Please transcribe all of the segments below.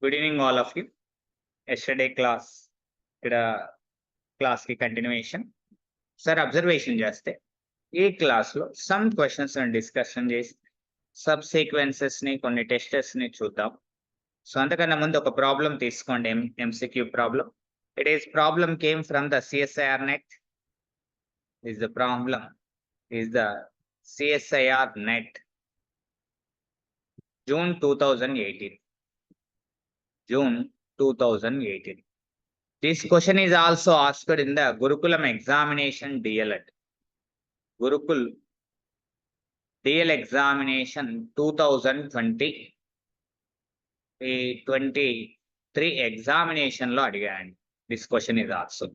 Good evening, all of you. Yesterday class, class ki continuation. Sir, observation చేస్తే ఈ class లో some questions discussion చేసి sub sequences ని కొన్ని టెస్టెస్ ని చూద్దాం. సో అంతకన్నా ముందు ఒక ప్రాబ్లం తీసుకోండి, MCQ problem. It is problem came from the CSIR net. Is the problem is the CSIR net June 2018. June 2018. This question is also asked in the Gurukulam examination DLED. Gurukul DL examination 2020 23 examination లో అడిగాను. This question is also.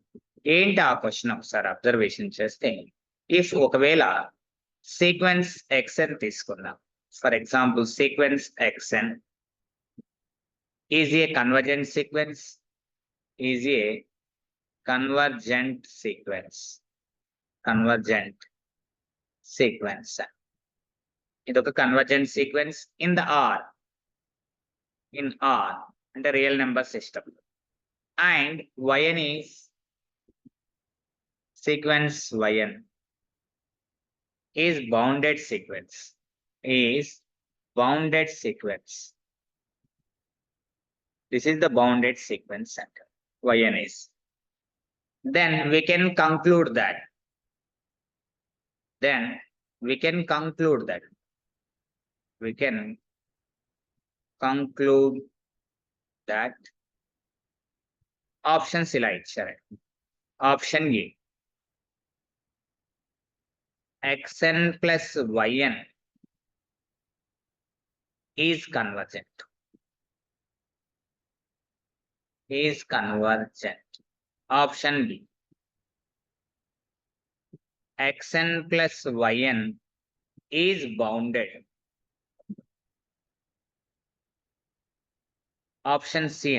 ఏంటి ఆ question ఒకసారి observation చేస్తే, if ఒకవేళ sequence xn తీసుకుందాం. For example sequence xn is a convergent sequence, is a convergent sequence. Convergent sequence. ఇది ఒక convergent sequence in the R. In R అంటే real number system. And Yn is sequence Yn is bounded sequence. Is bounded sequence. This is the bounded sequence center. Yn is. Then we can conclude that. We can conclude that options ఇలా ఇచ్చారు. Option A xn plus yn is convergent. Option B, xn plus yn is bounded. Option C,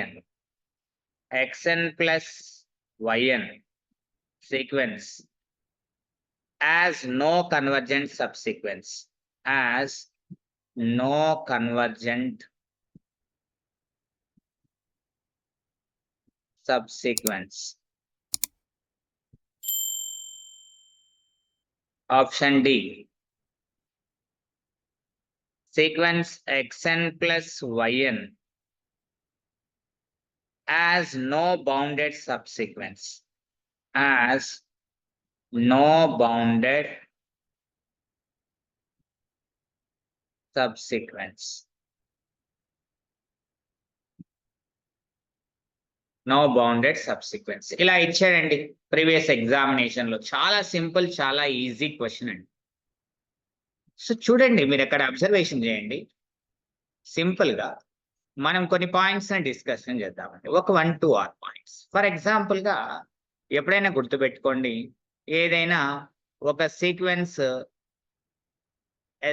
xn plus yn sequence as no convergent subsequence. As no convergent subsequence. Option D, sequence xn plus yn as no bounded subsequence. As no bounded subsequence. No bounded subsequence. ఇలా ఇచ్చాడండి previous examination లో. చాలా simple, చాలా easy question అండి. So చూడండి, మీరు ఎక్కడ observation చేయండి. సింపుల్ గా మనం కొన్ని పాయింట్స్ డిస్కషన్ చేద్దామండి. ఒక 1-2 పాయింట్స్. ఫర్ ఎగ్జాంపుల్ గా ఎప్పుడైనా గుర్తుపెట్టుకోండి, ఏదైనా ఒక సీక్వెన్స్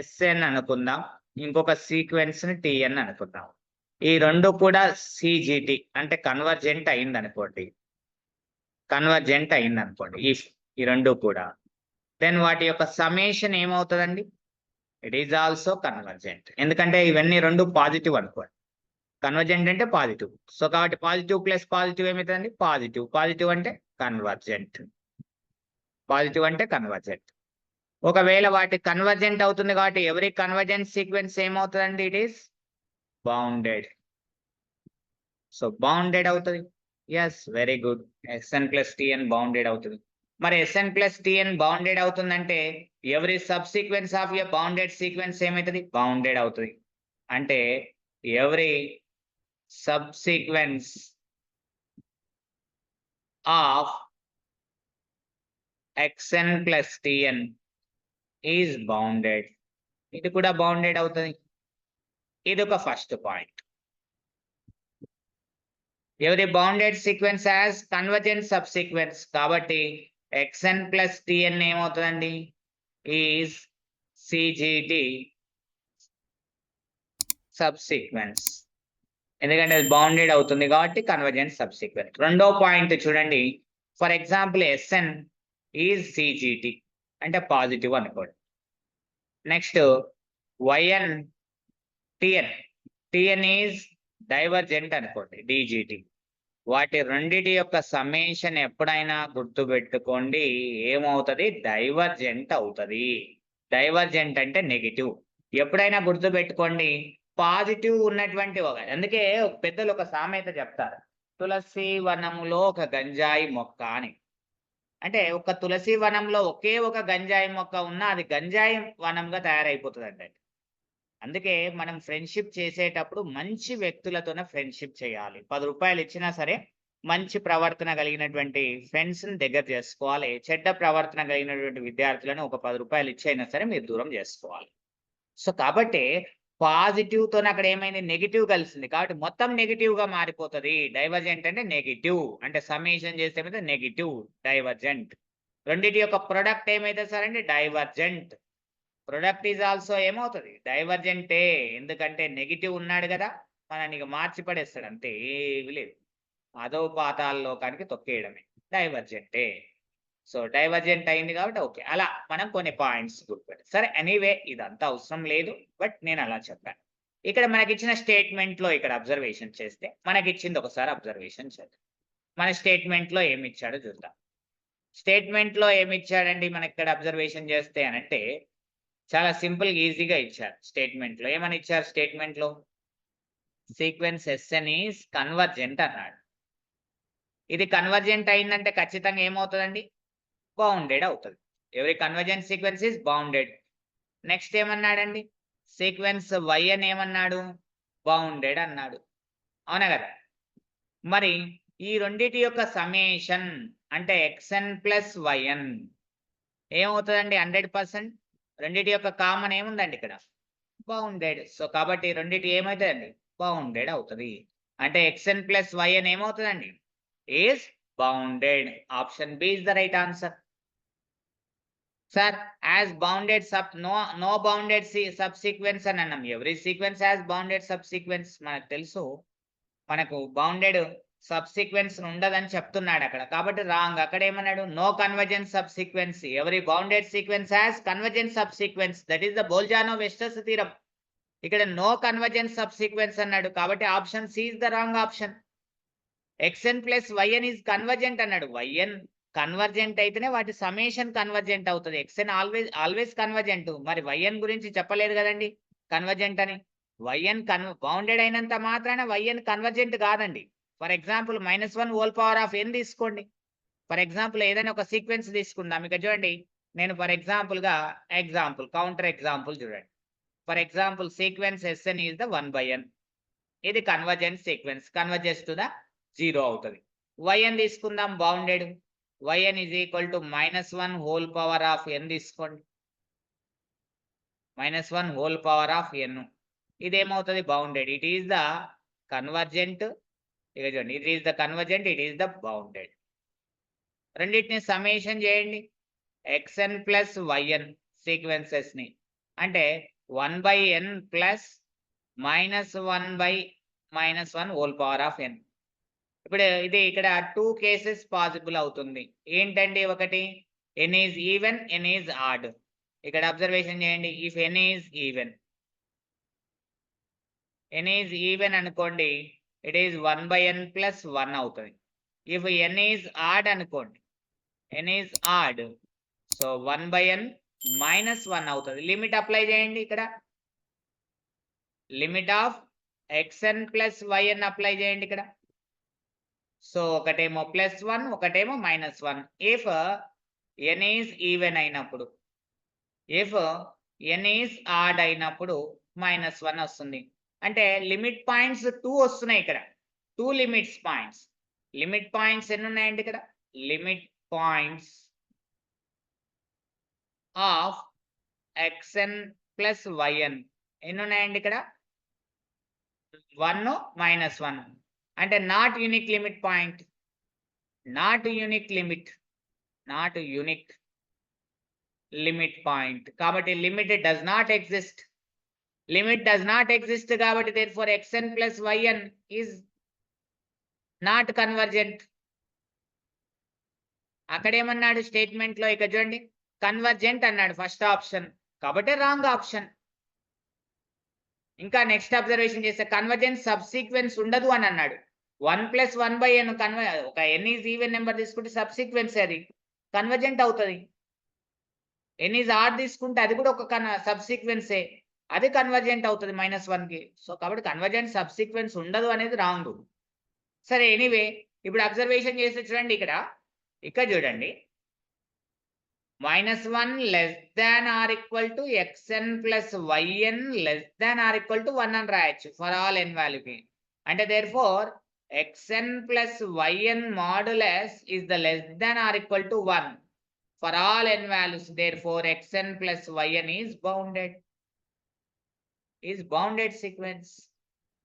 SN అనుకుందాం, ఇంకొక సీక్వెన్స్ ని TN అనుకుందాం. ఈ రెండు కూడా CGT అంటే కన్వర్జెంట్ అయింది అనుకోండి. ఇఫ్ ఈ రెండు కూడా, దెన్ వాటి యొక్క సಮೇషన్ ఏమవుతుందండి? It is also convergent. ఎందుకంటే ఇవన్నీ రెండు పాజిటివ్ అనుకోండి. కన్వర్జెంట్ అంటే పాజిటివ్. సో కాబట్టి పాజిటివ్ ప్లస్ పాజిటివ్ ఏమవుతుందండి? పాజిటివ్ అంటే కన్వర్జెంట్. ఒకవేళ వాటి కన్వర్జెంట్ అవుతుంది కాబట్టి ఎవరి కన్వర్జెంట్ సీక్వెన్స్ ఏమవుతుందండి? It is bounded. So bounded అవుతుంది. Yes, very good. xn plus tn bounded అవుతుంది. మరి SN plus tn బౌండెడ్ అవుతుందంటే every subsequence of a bounded sequence ఏమవుతుంది? బౌండెడ్ అవుతుంది. అంటే every subsequence of xn plus tn is bounded. ఇది కూడా bounded అవుతుంది. ఇది ఒక ఫస్ట్ పాయింట్. ఎవరి bounded sequence as convergent sub sequence కాబట్టి xn plus tn ఏమవుతుందండి? Is CGT sub sequence. ఎందుకంటే అది బౌండెడ్ అవుతుంది కాబట్టి కన్వర్జెంట్ సబ్ సీక్వెన్స్. రెండో పాయింట్ చూడండి. For example SN is CGT అంటే పాజిటివ్ అనుకోండి. Next YN TN is divergent అనుకోండి డిజిటి. వాటి రెండిటి యొక్క సమ్మేషన్ ఎప్పుడైనా గుర్తుపెట్టుకోండి ఏమవుతుంది? డైవర్జెంట్ అవుతుంది. డైవర్జెంట్ అంటే నెగటివ్. ఎప్పుడైనా గుర్తుపెట్టుకోండి పాజిటివ్ ఉన్నటువంటి అందుకే పెద్దలు ఒక సామెత చెప్తారు, తులసి వనములో ఒక గంజాయి మొక్క అని. అంటే ఒక తులసి వనంలో ఒకే ఒక గంజాయి మొక్క ఉన్నా అది గంజాయి వనంగా తయారైపోతుందండి. అందుకే మనం ఫ్రెండ్షిప్ చేసేటప్పుడు మంచి వ్యక్తులతోనే ఫ్రెండ్షిప్ చేయాలి. 10 రూపాయలు ఇచ్చినా సరే మంచి ప్రవర్తన కలిగినటువంటి ఫ్రెండ్స్‌ని దగ్గర చేసుకోవాలి. చెడ్డ ప్రవర్తన కలిగినటువంటి విద్యార్థులను ఒక 10 రూపాయలు ఇచ్చైనా సరే మీరు దూరం చేసుకోవాలి. సో కాబట్టి పాజిటివ్‌తోని అక్కడ ఏమైంది? నెగెటివ్ కలిసింది. కాబట్టి మొత్తం నెగెటివ్‌గా మారిపోతది. డైవర్జెంట్ అంటే నెగెటివ్. అంటే సమ్మేషన్ చేస్తే ఏమైతే నెగెటివ్, డైవర్జెంట్. రెండిటి యొక్క ప్రొడక్ట్ ఏమైతే సార్ అంటే డైవర్జెంట్. ప్రొడక్ట్ ఈజ్ ఆల్సో ఏమవుతది? డైవర్జెంటే. ఎందుకంటే నెగెటివ్ ఉన్నాడు గదా! మనల్ని ఇగ మార్చి పడేస్తాడు అంతే. ఏమి లేదు. అధో పాతాళలోకానికి తొక్కేయడమే. డైవర్జెంటే. సో, డైవర్జెంట్ అయింది కాబట్టి ఓకే. అలా మనం కొన్ని పాయింట్స్ గుర్తుపెట్టాలి. సరే ఎనీవే ఇదంతా అవసరం లేదు. బట్ నేను అలా చెప్పాను. ఇక్కడ మనకిచ్చిన స్టేట్మెంట్‌లో ఇక్కడ అబ్జర్వేషన్ చేస్తే మనకిచ్చింది ఒకసారి అబ్జర్వేషన్ చేద్దాం. మన స్టేట్మెంట్‌లో ఏమిచ్చాడో చూద్దాం. స్టేట్మెంట్‌లో ఏమిచ్చాడండి మనకిక్కడ అబ్జర్వేషన్ చేస్తే అనంటే చాలా సింపుల్‌గా ఈజీగా ఇచ్చారు స్టేట్మెంట్‌లో. ఏమని ఇచ్చారు స్టేట్మెంట్‌లో? సీక్వెన్స్ ఎస్ఎన్ ఈస్ కన్వర్జెంట్ అన్నాడు. ఇది కన్వర్జెంట్ అయిందంటే ఖచ్చితంగా ఏమవుతదండి? బౌండెడ్ అవుతది. Every convergent sequence is bounded. Next ఏమన్నాడండి? సీక్వెన్స్ వైఎన్ ఏమన్నాడు? బౌండెడ్ అన్నాడు. అవునా గదా! మరి ఈ రెండిటి యొక్క సమ్మేషన్ అంటే ఎక్స్ఎన్ ప్లస్ వైఎన్ ఏమవుతదండి 100%? రెండిటి యొక్క కామన్ ఏముందండి ఇక్కడ? బౌండెడ్. సో, కాబట్టి రెండిటి ఏమైతదండి? బౌండెడ్ అవుతది. అంటే ఎక్స్ఎన్ ప్లస్ వైఎన్ ఏమవుతదండి? Is bounded. Option B is the right answer. Sir as bounded no bounded subsequence అని అన్నాం. Every sequence has bounded subsequence మనకు తెలుసు. మనకు బౌండెడ్ సబ్‌సీక్వెన్స్ ఉండదని చెప్తున్నాడు అక్కడ. కాబట్టి రాంగ్. అక్కడ ఏమన్నాడు? No convergent subsequence. Every bounded sequence has convergent subsequence. That is the Bolzano Weierstrass theorem. ఇక్కడ నో కన్వర్జెంట్ సబ్‌సీక్వెన్స్ అన్నాడు. కాబట్టి option C is the wrong option. X N plus Y N is convergent అన్నాడు. వైఎన్ కన్వర్జెంట్ అయితేనే వాటి summation convergent అవుతది. X N always convergent. మరి Y N గురించి చెప్పలేదు గదండీ కన్వర్జెంట్ అని. వైఎన్ బౌండెడ్ అయినంత మాత్రాన వైఎన్ కన్వర్జెంట్ కాదండి. ఫర్ ఎగ్జాంపుల్ -1 తీసుకోండి. ఫర్ ఎగ్జాంపుల్ ఏదైనా ఒక సీక్వెన్స్ తీసుకుందాం. ఇక్కడ చూడండి. నేను ఫర్ కౌంటర్ ఎగ్జాంపుల్ చూడండి. For example sequence S N is the 1/n. ఇది convergent sequence. Converges to the 0 అవుతది. వైఎన్ తీసుకుందాం bounded. Y N is equal to -1 తీసుకోండి. -1 ఇదేమవుతది? Bounded. It is the convergent. ఇక చూడండి. It is the convergent. It is the bounded. రెండిటిని summation చేయండి. X N plus Y N సీక్వెన్సెస్‌ని. అంటే 1/n ప్లస్ -1/-1 ఇప్పుడు ఇది ఇక్కడ 2 కేసెస్ పాసిబుల్ అవుతుంది. ఏంటండి ఒకటి? n is even, n is odd. ఇక్కడ అబ్జర్వేషన్ చేయండి. ఇఫ్ n ఈజ్ ఈవెన్ అనుకోండి ఇట్ ఈజ్ 1/n ప్లస్ 1 అవుతది. ఇఫ్ n ఈజ్ ఆడ్ అనుకోండి n is odd. So 1/n -1 అవుతది. లిమిట్ అప్లై చేయండి ఇక్కడ. Limit of xn plus yn apply చేయండి ఇక్కడ. సో ఒకటేమో +1 ఒకటేమో -1. ఇఫ్ n ఈజ్ ఈవెన్ అయినప్పుడు. ఇఫ్ n ఈజ్ ఆడ్ అయినప్పుడు -1 వస్తుంది. అంటే లిమిట్ పాయింట్స్ 2 వస్తున్నాయి ఇక్కడ. 2 లిమిట్స్ పాయింట్స్. లిమిట్ పాయింట్స్ ఎన్ని ఉన్నాయండి ఇక్కడ? Limit points of xn plus yn ఎన్ని ఉన్నాయండి ఇక్కడ? 1, -1. అంటే not unique limit point. Not unique limit point. కాబట్టి limit does not exist. Limit does not exist కాబట్టి therefore xn plus yn is not convergent. అక్కడేమన్నాడు స్టేట్మెంట్‌లో ఇక్కడ చూడండి. కన్వర్జెంట్ అన్నాడు ఫస్ట్ ఆప్షన్. కాబట్టి రాంగ్ ఆప్షన్. ఇంకా నెక్స్ట్ అబ్జర్వేషన్ చేస్తే కన్వర్జెన్స్ సబ్ సీక్వెన్స్ ఉండదు అని అన్నాడు. 1+1/n ఒక n ఈజ్ ఈవెన్ నెంబర్ తీసుకుంటే సబ్ సీక్వెన్స్ అది కన్వర్జెంట్ అవుతుంది. n ఈజ్ ఆడ్ తీసుకుంటే అది కూడా ఒక సబ్ సీక్వెన్సే, అది కన్వర్జెంట్ అవుతుంది -1కి. సో కాబట్టి కన్వర్జెంట్ సబ్ సీక్వెన్స్ ఉండదు అనేది రాంగ్. సరే ఎనీవే ఇప్పుడు అబ్జర్వేషన్ చేస్తే చూడండి ఇక్కడ చూడండి -1 less than or equal to xn plus yn less than or equal to 1 అని రాయొచ్చు ఫర్ ఆల్ n వాల్యూకి. అంటే therefore xn plus yn modulus is the less than or equal to 1 for all n values. Therefore xn plus yn is bounded sequence.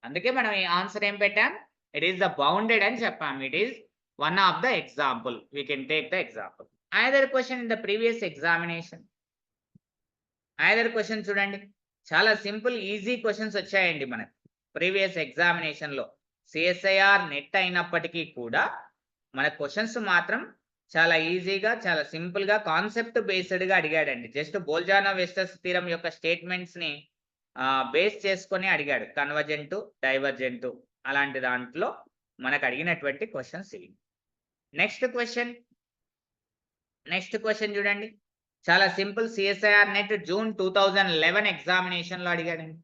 అందుకే మనం ఈ answer ఏం పెట్టాం, it is the bounded అని చెప్పాం. It is one of the example. We can take the example. Another question in the previous examination. Another question చూడండి, చాలా simple easy questions వచ్చాయండి మనకి ప్రీవియస్ ఎగ్జామినేషన్ లో. సిఎస్ఐఆర్ నెట్ అయినప్పటికీ కూడా మన క్వశ్చన్స్ మాత్రం చాలా ఈజీగా చాలా సింపుల్ గా కాన్సెప్ట్ బేస్డ్ గా అడిగాడండి. జస్ట్ బోల్జానో-వెస్టర్స్ థీరం యొక్క స్టేట్మెంట్స్ ని బేస్ చేసుకొని అడిగాడు. కన్వర్జెంట్, డైవర్జెంట్ అలాంటి దాంట్లో మనకు అడిగినటువంటి క్వశ్చన్స్ ఇవి. నెక్స్ట్ క్వశ్చన్ చూడండి, చాలా simple. CSIR NET June 2011 examination లో అడిగాడండి.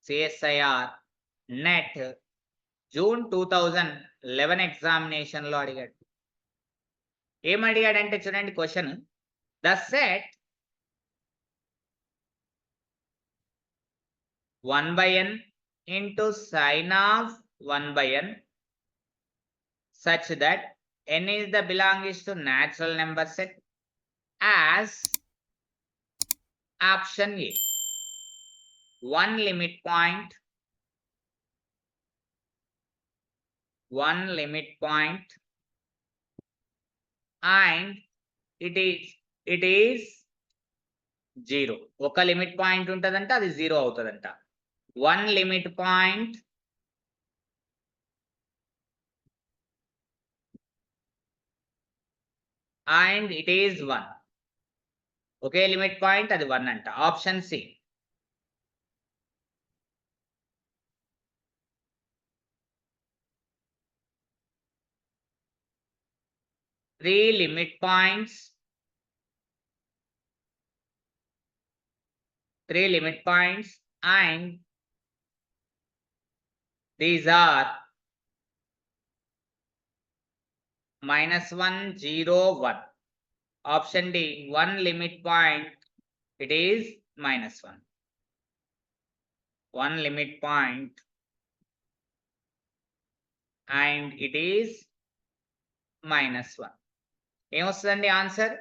సిఎస్ఐఆర్ నెట్ జూన్ 2011 ఎగ్జామినేషన్ లో అడిగాడు. ఏం అడిగాడంటే చూడండి question, the set 1/n into sin of 1/n such that n is the belongs to natural number set as option A, one limit point and it is 0. ఒక limit point ఉంటదంట, అది 0 అవుతదంట. one limit point and it is 1. ఒకే limit point, అది 1 అంట. Option c. three limit points and these are -1, 0, 1. Option D, one limit point, it is -1. One limit point and it is -1. ఏమొస్తుందండి answer?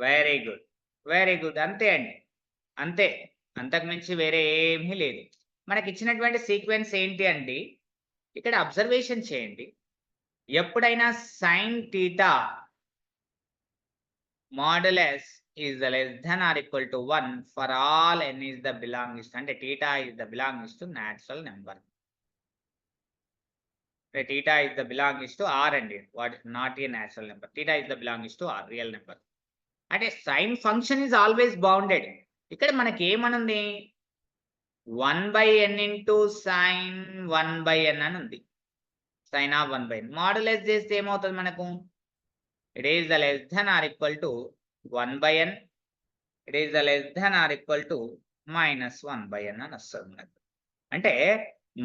Very good. అంతే అండి, అంతే, అంతకు మించి వేరే ఏమీ లేదు. మనకి ఇచ్చినటువంటి సీక్వెన్స్ ఏంటి అండి, ఇక్కడ అబ్జర్వేషన్ చేయండి. ఎప్పుడైనా sin theta modulus is the less than or equal to 1 for all n is the belongs to, అంటే theta is the belongs to natural number. Theta is the belongs to R అండి, what not a natural number. Theta is the belongs to R, real number. అంటే sin function is always bounded. ఇక్కడ మనకి ఏమనుంది, 1/n into sin 1/n అని ఉంది. sin of 1/n modulus చేస్తే ఏమవుతుంది మనకు, it is the less than or equal to 1/n, it is the less than or equal to -1/n అని వస్తుంది మనకు. అంటే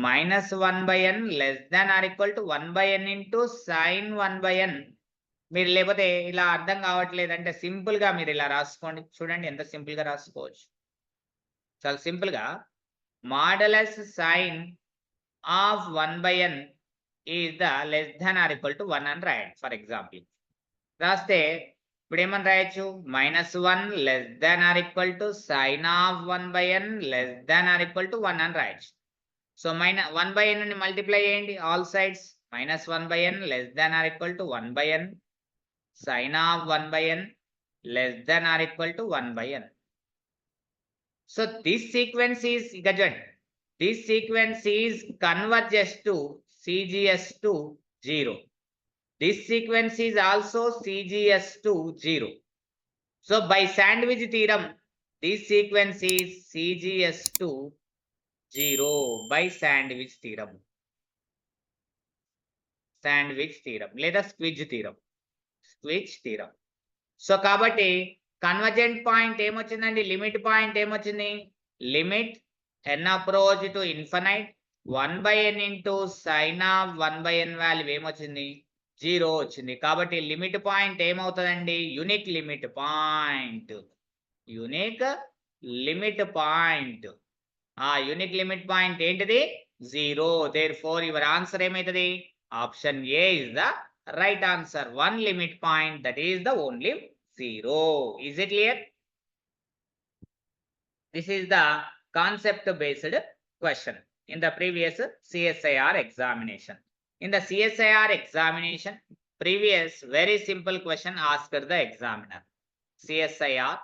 -1/n less than or equal to 1/n into sin 1/n. మీరు లేకపోతే ఇలా అర్థం కావట్లేదంటే సింపుల్ గా మీరు ఇలా రాసుకోండి. చూడండి ఎంత సింపుల్ గా రాసుకోవచ్చు. చాలా సింపుల్ గా modulus sin of 1/n is the less than or equal to 1 అని రాయండి. ఫర్ ఎగ్జాంపుల్ రాస్తే ఇప్పుడు ఏమని రాయొచ్చు, -1 less than or equal to sin of 1/n less than or equal to 1 అని రాయొచ్చు. సో 1/n ని మల్టిప్లై చేయండి all sides. -1/n less than or equal to 1/n sin of 1/n less than or equal to 1/n. So this sequence is, this sequence is converges to CGS to 0. This sequence is also CGS to 0. So by sandwich theorem, This sequence is CGS to 0 by sandwich theorem. Sandwich theorem లేదా స్క్విజ్ theorem. స్క్విజ్ theorem. So కాబట్టి convergent point ఏమొచ్చిందండి? Limit point ఏమొచ్చింది? Limit n approach to infinite 1/n into sine of 1/n value ఏమొచ్చింది? 0 వచ్చింది. కాబట్టి limit point ఏమవుతుందండి? Unique limit point. Unique limit point. ఆ unique limit point ఏంటిది? 0. Therefore your answer ఏమైతుంది? Option A is the right answer. One limit point, that is the only 0. Is it clear? This is the concept based question in the previous CSIR examination. In the CSIR examination, previous very simple question asked the examiner. CSIR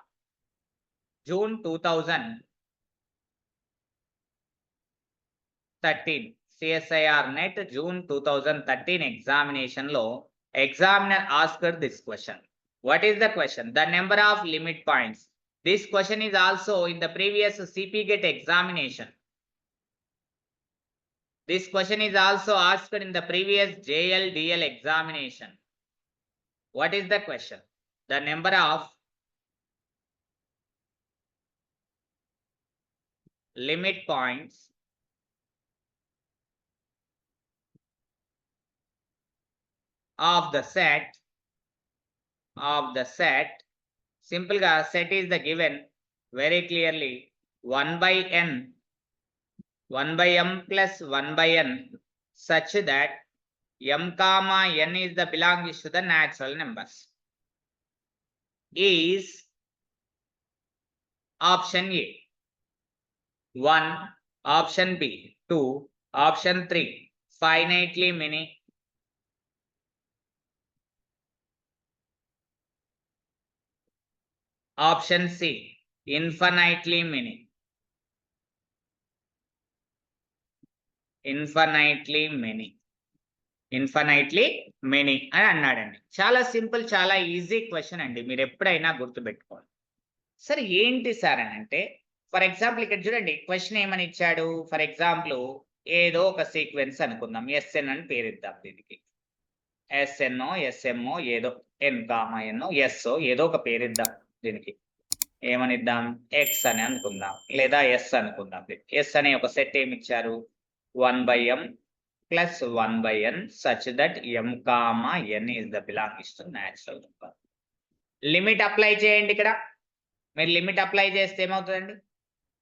June 2013. CSIR net June 2013 examination lo examiner asked this question. What is the question? The number of limit points. This question is also in the previous CP GATE examination. This question is also asked in the previous JL DL examination. What is the question? The number of limit points of the set simple ga set is the given very clearly 1 by n 1 by m plus 1 by n such that m comma n is the belongs to the natural numbers is option A 1, option B 2, option 3 finitely many, option C infinitely many. Infinitely many అని అన్నాడండి. చాలా simple, చాలా easy question అండి. మీరు ఎప్పుడైనా గుర్తుపెట్టుకోవాలి. సరే ఏంటి సార్ అని అంటే, ఫర్ ఎగ్జాంపుల్ ఇక్కడ చూడండి క్వశ్చన్ ఏమని ఇచ్చాడు. ఫర్ ఎగ్జాంపుల్ ఏదో ఒక సీక్వెన్స్ అనుకుందాం, ఎస్ఎన్ అని పేరిద్దాం దీనికి. ఎస్ఎన్ఓ ఎస్ఎంఓ ఏదో ఎన్ కామా ఎన్నో ఎస్ఓ ఏదో ఒక పేరిద్దాం దీనికి. ఏమనిద్దాం? ఎక్స్ అని అనుకుందాం, లేదా ఎస్ అనుకుందాం. ఎస్ అనే ఒక సెట్ ఏమి ఇచ్చారు? 1 by m plus 1 by n such that m comma n is the belongs to natural number. Limit apply చేయండి. ఇక్కడ మీరు లిమిట్ అప్లై చేస్తే ఏమవుతుందండి?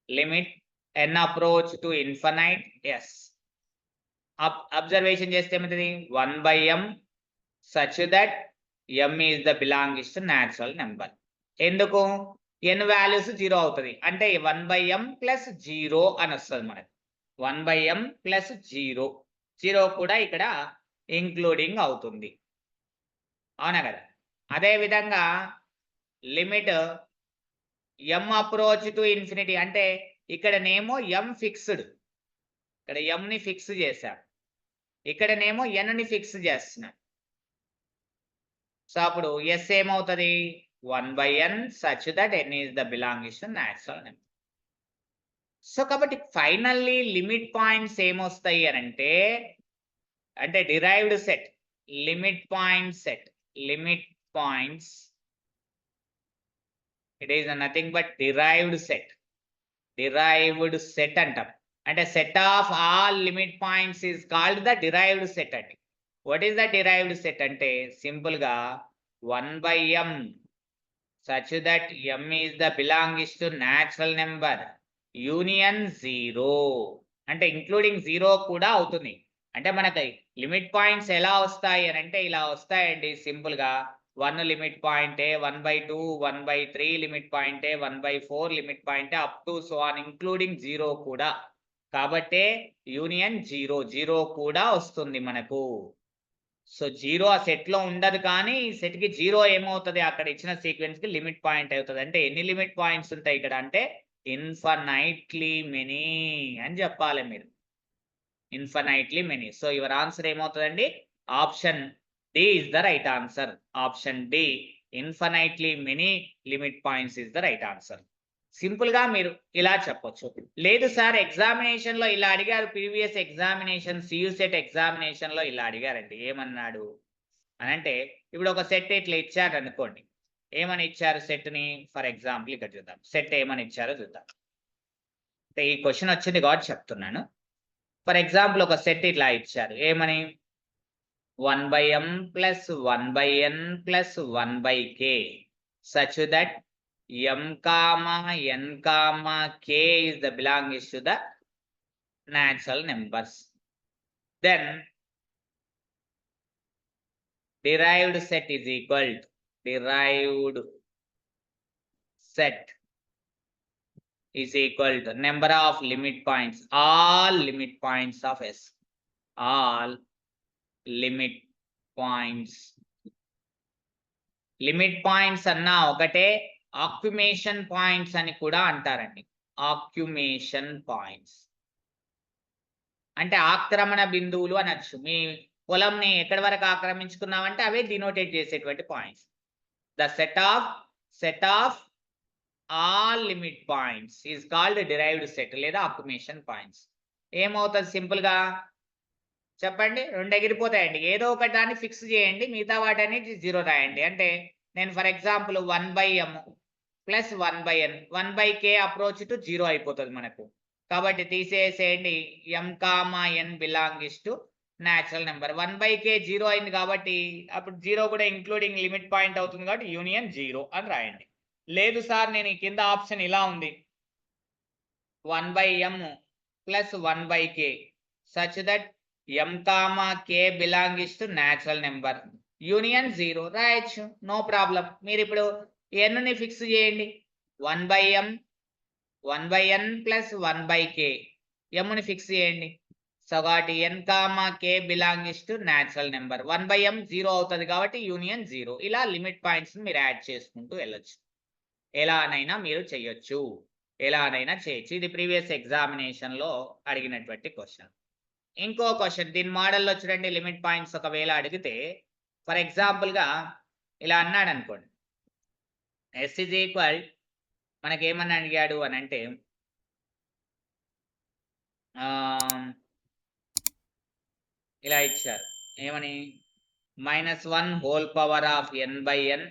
Limit n approach to infinite as observation చేస్తే ఏమవుతుంది? 1 by m such that m is the belongs to natural number. ఎందుకు? n values 0 అవుతుంది అంటే 1 by m plus 0 అని వస్తుంది మనకి. 1 by m plus 0 కూడా ఇక్కడ ఇంక్లూడింగ్ అవుతుంది, అవునా కదా? అదే విధంగా limit m approach to infinity అంటే ఇక్కడనేమో m ఫిక్స్డ్, ఇక్కడ m ని ఫిక్స్ చేశాం, ఇక్కడనేమో n ని ఫిక్స్ చేస్తున్నాం. సో అప్పుడు s ఏమవుతుంది? 1 by n such that n is the belongs to natural number. So కాబట్టి ఫైనల్లీ లిమిట్ పాయింట్స్ ఏమొస్తాయి అని అంటే derived set, limit points it is nothing but derived set అంటాం. అంటే set of all limit points is called the derived set అండి. What is the derived set అంటే simple గా 1 by m such that m is the belongs to natural number union 0 అంటే including 0 కూడా అవుతుంది. అంటే మనకి లిమిట్ పాయింట్స్ ఎలా వస్తాయి అని అంటే ఇలా వస్తాయండి. సింపుల్ గా 1 లిమిట్ పాయింటే, 1/2, 1/3 లిమిట్ పాయింటే, 1/4 లిమిట్ పాయింటే up to so on including 0 కూడా. కాబట్టే యూనియన్ 0 కూడా వస్తుంది మనకు. సో 0 ఆ సెట్ లో ఉండదు, కానీ ఈ సెట్ కి 0 ఏమవుతుంది? అక్కడ ఇచ్చిన సీక్వెన్స్ కి లిమిట్ పాయింట్ అవుతుంది. అంటే ఎన్ని లిమిట్ పాయింట్స్ ఉంటాయి ఇక్కడ అంటే ఇన్ఫినైట్లీ మెనీ అని చెప్పాలి మీరు. Infinitely many. So your answer ఏమవుతుందండి? Option D is the right answer. Option D infinitely many limit points is the right answer. Simple గా మీరు ఇలా చెప్పొచ్చు. లేదు సార్ ఎగ్జామినేషన్ లో ఇలా అడిగారు, ప్రీవియస్ ఎగ్జామినేషన్ సియు-సెట్ ఎగ్జామినేషన్ లో ఇలా అడిగారండి. ఏమన్నాడు అనంటే, ఇప్పుడు ఒక సెట్ ఇట్లా ఇచ్చారనుకోండి. ఏమని ఇచ్చారు సెట్‌ని? ఫర్ ఎగ్జాంపుల్ ఇక్కడ చూద్దాం. సెట్ ఏమని ఇచ్చారో చూద్దాం. అంటే ఈ క్వెషన్ వచ్చింది కాబట్టి చెప్తున్నాను. ఫర్ ఎగ్జాంపుల్ ఒక సెట్ ఇట్లా ఇచ్చారు. ఏమని? 1/m + 1/n + 1/k such that m, n, k is the belongs to the natural numbers. Then derived set is equal to number of limit points, all limit points of S, all limit points. Limit points అన్నా ఒకటే, ఆక్యుమేషన్ points అని కూడా అంటారండి. ఆక్యుమేషన్ points అంటే ఆక్రమణ బిందువులు అనొచ్చు. మీ పొలంని ఎక్కడి వరకు ఆక్రమించుకున్నామంటే అవే డినోటేట్ చేసేటువంటి points. The set of all limit points is called derived set లేదా ఆక్యుమేషన్ పాయింట్స్. ఏమవుతుంది సింపుల్ గా చెప్పండి? 2 ఎగిరిపోతాయండి. ఏదో ఒకటి దాన్ని ఫిక్స్ చేయండి, మిగతా వాటన్నిటి 0 రాయండి. అంటే నేను for example 1/m + 1/n 1/k approach to 0 అయిపోతుంది మనకు. కాబట్టి తీసేసేయండి. m, n belongs to natural number. 1/k 0 అయింది కాబట్టి అప్పుడు 0 కూడా ఇంక్లూడింగ్ లిమిట్ పాయింట్ అవుతుంది కాబట్టి యూనియన్ 0 అని రాయండి. లేదు సార్ నేను ఈ కింద ఆప్షన్ ఇలా ఉంది, 1/m + 1/k such that m, k belongs to natural number, union 0 రాయొచ్చు, నో ప్రాబ్లం. మీరు ఇప్పుడు n ని ఫిక్స్ చేయండి. 1/m 1/n + 1/k m ని ఫిక్స్ చేయండి. సో కాబట్టి n, k belongs to natural number. 1/m 0 అవుతుంది కాబట్టి యూనియన్ 0. ఇలా లిమిట్ పాయింట్స్ మీరు యాడ్ చేసుకుంటూ వెళ్ళొచ్చు. ఎలానైనా మీరు చేయొచ్చు, ఎలానైనా చేయొచ్చు. ఇది ప్రీవియస్ ఎగ్జామినేషన్ లో అడిగినటువంటి క్వశ్చన్. ఇంకో క్వశ్చన్ దీని మోడల్లో చూడండి. లిమిట్ పాయింట్స్ ఒకవేళ అడిగితే ఫర్ ఎగ్జాంపుల్ గా ఇలా అన్నాడు అనుకోండి. S is equal మనకేమని అడిగాడు అని అంటే ఇలా ఇచ్చారు. ఏమని? -1 హోల్ పవర్ ఆఫ్ n/n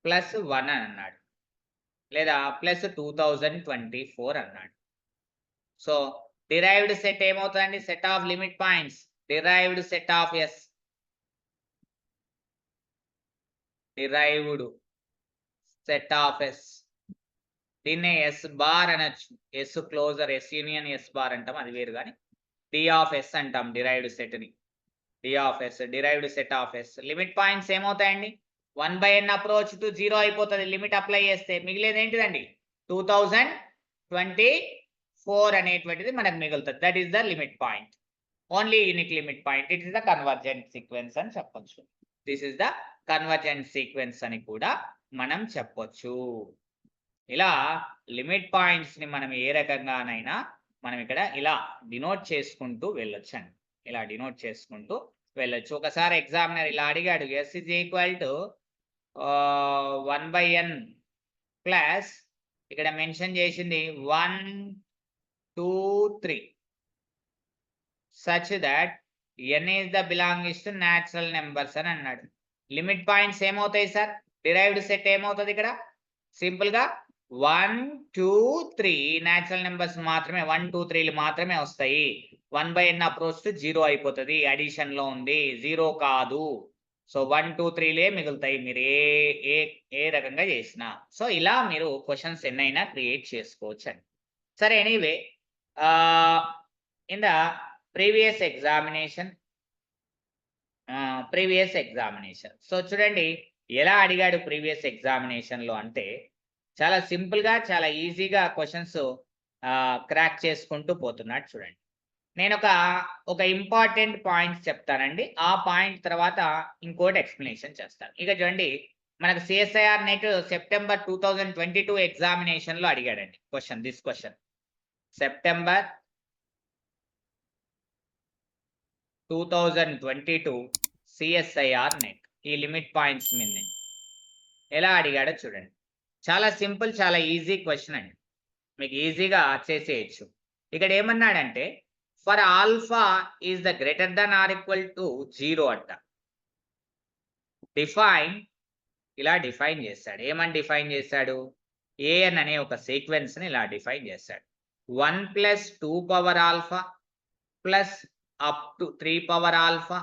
+1 అని అన్నాడు, లేదా +2024 అన్నాడు. సో డిరైవ్డ్ సెట్ ఏమవుతుందండి? Set of limit points, derived set of S, derived set of S. దీన్నే S బార్ అనొచ్చు. S closure, S union S bar అంటాం, అది వేరు కానీ D ఆఫ్ S అంటాం డిరైవ్డ్ సెట్ ని. D of S derived set of S. Limit points ఏమవుతాయండి? 1/n approach to 0 అయిపోతుంది లిమిట్ అప్లై చేస్తే. మిగిలేది ఏంటిదండి? 2024 అనేటువంటిది మనకు మిగులుతుంది. That is the limit point, only unique limit point. It is the convergent sequence అని చెప్పొచ్చు. This is the convergent sequence అని కూడా మనం చెప్పొచ్చు. ఇలా లిమిట్ పాయింట్స్ ని మనం ఏ రకంగానైనా మనం ఇక్కడ ఇలా డినోట్ చేసుకుంటూ వెళ్ళొచ్చు అండి. ఇలా డినోట్ చేసుకుంటూ వెళ్ళొచ్చు. ఒకసారి ఎగ్జామినర్ ఇలా అడిగాడు, S is equal to 1/n plus ఇక్కడ మెన్షన్ చేసింది 1, 2, 3 such that n is the belongs to natural numbers అని అన్నాడు. లిమిట్ పాయింట్స్ ఏమవుతాయి సార్? డిరైవ్డ్ సెట్ ఏమవుతుంది ఇక్కడ? సింపుల్ గా 1, 2, 3 న్యాచురల్ నెంబర్స్ మాత్రమే, 1, 2, 3 మాత్రమే వస్తాయి. 1/n అప్రోచ్ టు 0 అయిపోతుంది. అడిషన్ లో ఉంది, 0 కాదు. సో 1, 2, 3 మిగులుతాయి మీరు ఏ రకంగా చేసినా. సో ఇలా మీరు క్వశ్చన్స్ ఎన్నైనా క్రియేట్ చేసుకోవచ్చు అండి. సరే, anyway in the previous examination so చూడండి ఎలా అడిగాడు ప్రీవియస్ ఎగ్జామినేషన్ లో అంటే చాలా సింపుల్ గా, చాలా ఈజీగా క్వశ్చన్స్ క్రాక్ చేసుకుంటూ పోతున్నాడు. చూడండి, నేను ఒక ఇంపార్టెంట్ పాయింట్స్ చెప్తానండి. ఆ పాయింట్ తర్వాత ఇంకోటి ఎక్స్ప్లెనేషన్ చేస్తాను. ఇక చూడండి, మనకు సిఎస్ఐఆర్ నెట్ సెప్టెంబర్ 2022 ఎగ్జామినేషన్ లో అడిగాడండి question. This question September 2022 CSIR NET ఈ లిమిట్ పాయింట్స్ మీద ఎలా అడిగాడో చూడండి. చాలా సింపుల్, చాలా ఈజీ క్వశ్చన్ అండి. మీకు ఈజీగా చేసేయచ్చు. ఇక్కడ ఏమన్నాడంటే for alpha is the greater than are equal to 0 అంట. డిఫైన్, ఇలా డిఫైన్ చేశాడు. ఏమని డిఫైన్ చేశాడు? ఏఎన్ అనే ఒక సీక్వెన్స్ని ఇలా డిఫైన్ చేశాడు. 1 + 2 power alpha plus up to 3 power alpha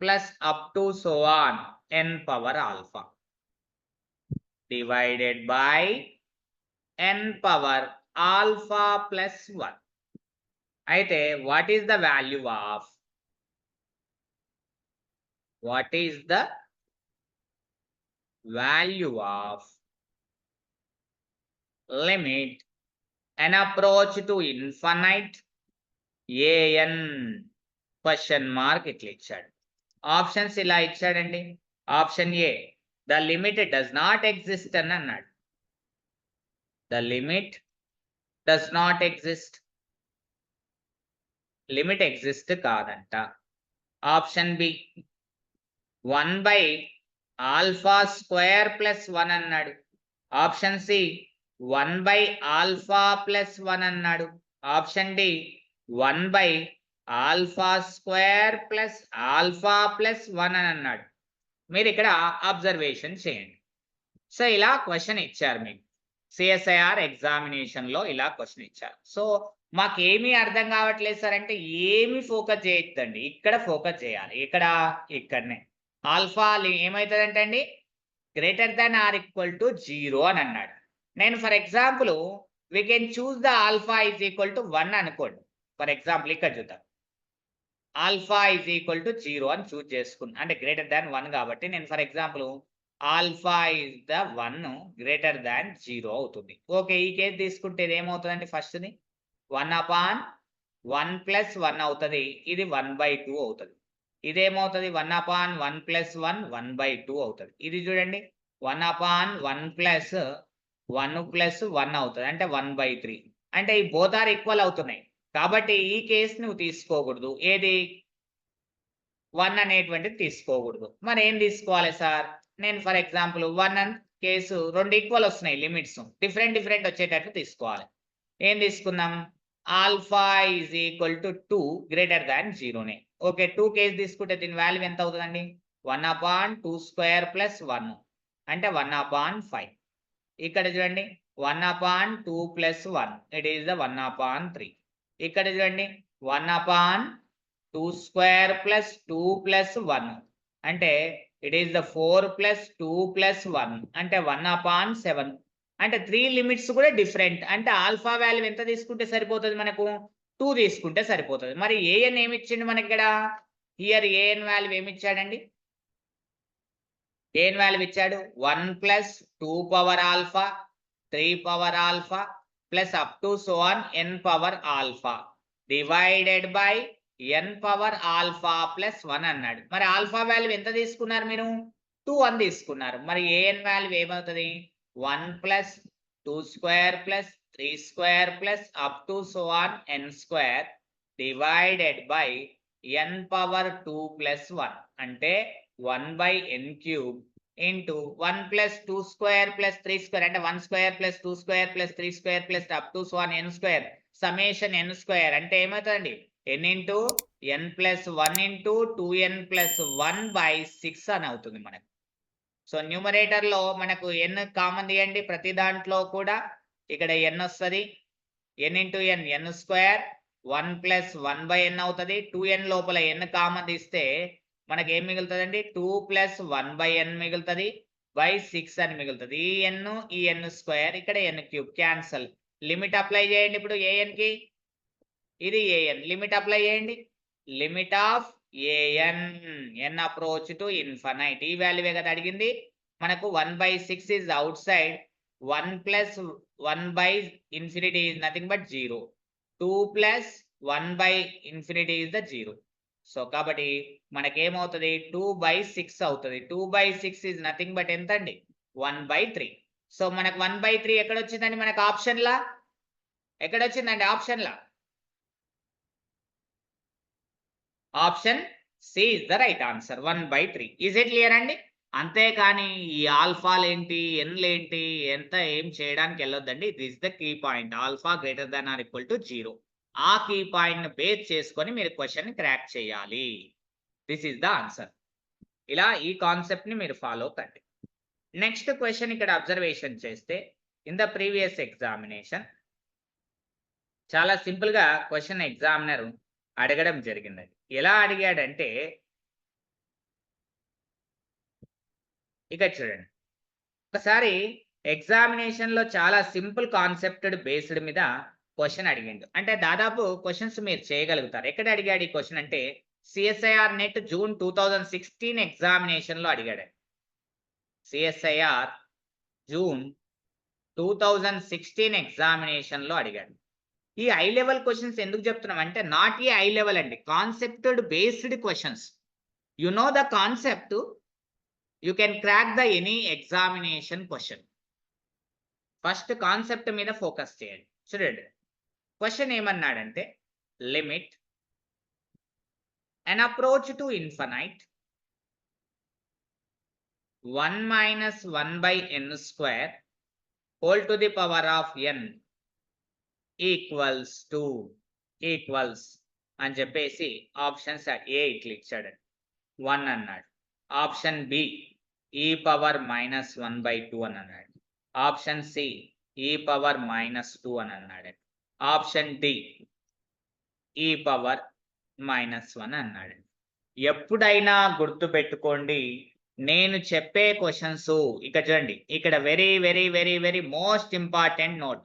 plus up to so on n power alpha divided by n power alpha plus 1. అయితే what is the value of limit n approach to infinite an question mark ఇట్లా ఇచ్చాడు. Options ఇలా ఇచ్చాడండి. Option A the limit does not exist అని అన్నాడు. The limit does not exist, limit exist కాదంట. Option B 1/α² + 1 అన్నాడు. Option C 1/α+1 అన్నాడు. Option D 1/α² + α+1 అని అన్నాడు. మీరు ఇక్కడ అబ్జర్వేషన్ చేయండి. సో ఇలా క్వశ్చన్ ఇచ్చారు మీకు సిఎస్ఐఆర్ ఎగ్జామినేషన్లో, ఇలా క్వశ్చన్ ఇచ్చారు. సో మాకేమీ అర్థం కావట్లేదు సార్ అంటే ఏమి ఫోకస్ చేయొద్దండి, ఇక్కడ ఫోకస్ చేయాలి. ఇక్కడనే ఆల్ఫా ఏమవుతుందంటే అండి greater than or equal to 0 అని అన్నాడు. నేను for example we can choose the alpha is equal to 1 అనుకోండి. ఫర్ ఎగ్జాంపుల్ ఇక్కడ చూద్దాం, ఆల్ఫా ఈజ్ ఈక్వల్ టు 0 అని చూస్ చేసుకున్నాను, అంటే గ్రేటర్ దాన్ 1 కాబట్టి నేను for example alpha is the 1 greater than 0 అవుతుంది. ఓకే, ఈ కేసు తీసుకుంటే ఇది ఏమవుతుందంటే ఫస్ట్ది 1/1 + 1 అవుతుంది, ఇది 1/2 అవుతుంది. ఇదేమవుతుంది 1/1 + 1 1/2 అవుతుంది. ఇది చూడండి 1/1 + 1 + 1 అవుతుంది, అంటే 1/3. అంటే ఈ బోత్ ఆర్ ఈక్వల్ అవుతున్నాయి కాబట్టి ఈ కేసు నువ్వు తీసుకోకూడదు. ఏది 1 అనేటువంటిది తీసుకోకూడదు. మరి ఏం తీసుకోవాలి సార్? నేను ఫర్ ఎగ్జాంపుల్ 1 అని కేసు 2 ఈక్వల్ వస్తున్నాయి, లిమిట్స్ డిఫరెంట్ వచ్చేటట్లు తీసుకోవాలి. ఏం తీసుకుందాం? Alpha is equal to 2 greater than 0నే. ఓకే, 2 కేసు తీసుకుంటే దీని వాల్యూ ఎంత అవుతుందండి? 1/2² + 1 అంటే 1/5. ఇక్కడ చూడండి 1/2 + 1 ఇట్ ఈస్ ద 1/3. ఇక్కడ చూడండి 1/2² + 2 + 1 అంటే ఇట్ ఈస్ ద 4 + 2 + 1 అంటే 1/7. అంటే 3 లిమిట్స్ కూడా డిఫరెంట్. అంటే ఆల్ఫా వాల్యూ ఎంత తీసుకుంటే సరిపోతుంది మనకు? 2 తీసుకుంటే సరిపోతుంది. మరి ఏఎన్ ఏమి ఇచ్చిండు మనకి ఇక్కడ? హియర్ ఏఎన్ వాల్యూ ఏమి ఇచ్చాడండి? ఏఎన్ వాల్యూ ఇచ్చాడు 1 + 2 power alpha 3 power alpha plus up to so on n power alpha divided by n power alpha plus 1 అన్నాడు. మరి ఆల్ఫా వాల్యూ ఎంత తీసుకున్నారు మీరు? 2 అని తీసుకున్నారు. మరి ఏఎన్ వాల్యూ ఏమవుతుంది? 1 + 2² + 3² plus up to so on n² divided by n power 2 + 1 అంటే 1/n³ ఇంటూ 1 + 2² + 3² అంటే 1² + 2² + 3² plus up to so on n² summation n² అంటే ఏమవుతుందండి? n into n + 1 into 2n + 1/6 అని అవుతుంది మనకు. సో న్యూమరేటర్లో మనకు n కామన్ తీయండి ప్రతి దాంట్లో కూడా. ఇక్కడ n వస్తుంది, n into n n², 1 + 1/n అవుతుంది. 2n లోపల n కామన్ తీస్తే మనకి ఏం మిగులుతుందండి? 2 + 1/n మిగులుతుంది బై 6 అని మిగులుతుంది. ఈ n ఈ n² ఇక్కడ n³ క్యాన్సల్. లిమిట్ అప్లై చేయండి ఇప్పుడు an కి. ఇది an లిమిట్ అప్లై చేయండి. Limit of an n approach to infinite ఈ వాల్యూవే కదా అడిగింది మనకు. 1/6 is outside, 1 + 1/∞ is nothing but 0. 2 + 1/∞ is the 0. So కాబట్టి మనకేమవుతుంది? 2/6 అవుతుంది. 2/6 is nothing but ఎంత అండి? 1/3. సో మనకు 1/3 ఎక్కడ వచ్చిందండి మనకు ఆప్షన్లా? ఎక్కడ వచ్చిందండి ఆప్షన్లా? Option C is the right answer 1/3. Is it clear అండి? అంతేకాని ఈ ఆల్ఫాలేంటి, ఎన్‌లేంటి ఎంత ఏం చేయడానికి ఎళ్ళొద్దండి. This the key point. Alpha greater than or equal to 0. ఆ కీ పాయింట్‌ని బేస్ చేసుకొని మీరు క్వెషన్‌ని క్రాక్ చేయాలి. This is the answer. ఇలా ఈ కాన్సెప్ట్‌ని మీరు ఫాలో కండి. నెక్స్ట్ క్వెషన్ ఇక్కడ అబ్జర్వేషన్ చేస్తే ఇన్ ద ప్రీవియస్ ఎగ్జామినేషన్ చాలా సింపుల్‌గా క్వెషన్ ఎగ్జామినర్ అడగడం జరిగిందండి. ఎలా అడిగాడంటే ఇక్కడ చూడండి. ఒకసారి ఎగ్జామినేషన్‌లో చాలా సింపుల్ కాన్సెప్టెడ్ బేస్డ్ మీద క్వెషన్ అడిగిండు. అంటే దాదాపు క్వెషన్స్ మీరు చేయగలుగుతారు. ఎక్కడ అడిగాడు ఈ క్వెషన్ అంటే సిఎస్ఐఆర్ నెట్ జూన్ 2016 ఎగ్జామినేషన్‌లో అడిగాడండి. సిఎస్ఐఆర్ జూన్ 2016 ఎగ్జామినేషన్‌లో అడిగాడు. ఈ హై లెవెల్ క్వెషన్స్ ఎందుకు చెప్తున్నాం అంటే నాట్ ఏ హై లెవెల్ అండి. Concept based questions. You know the concept, you can crack the any examination question. First concept మీద ఫోకస్ చేయండి. చూడండి. క్వెషన్ ఏమన్నాడంటే limit an approach to infinite 1 minus 1 by n square whole to the power of n equals to equals అని చెప్పేసి options A ఇట్లా ఇచ్చాడండి. 1 అన్నాడు. Option B ఈ పవర్ మైనస్ 1 by 2 అని అన్నాడు. ఆప్షన్ సి ఈ పవర్ మైనస్ 2 అని అన్నాడండి. ఆప్షన్ డి ఈ పవర్ -1 అన్నాడు. ఎప్పుడైనా గుర్తు పెట్టుకోండి, నేను చెప్పే క్వెషన్స్ ఇక్కడ చూడండి. ఇక్కడ very very very very most important note.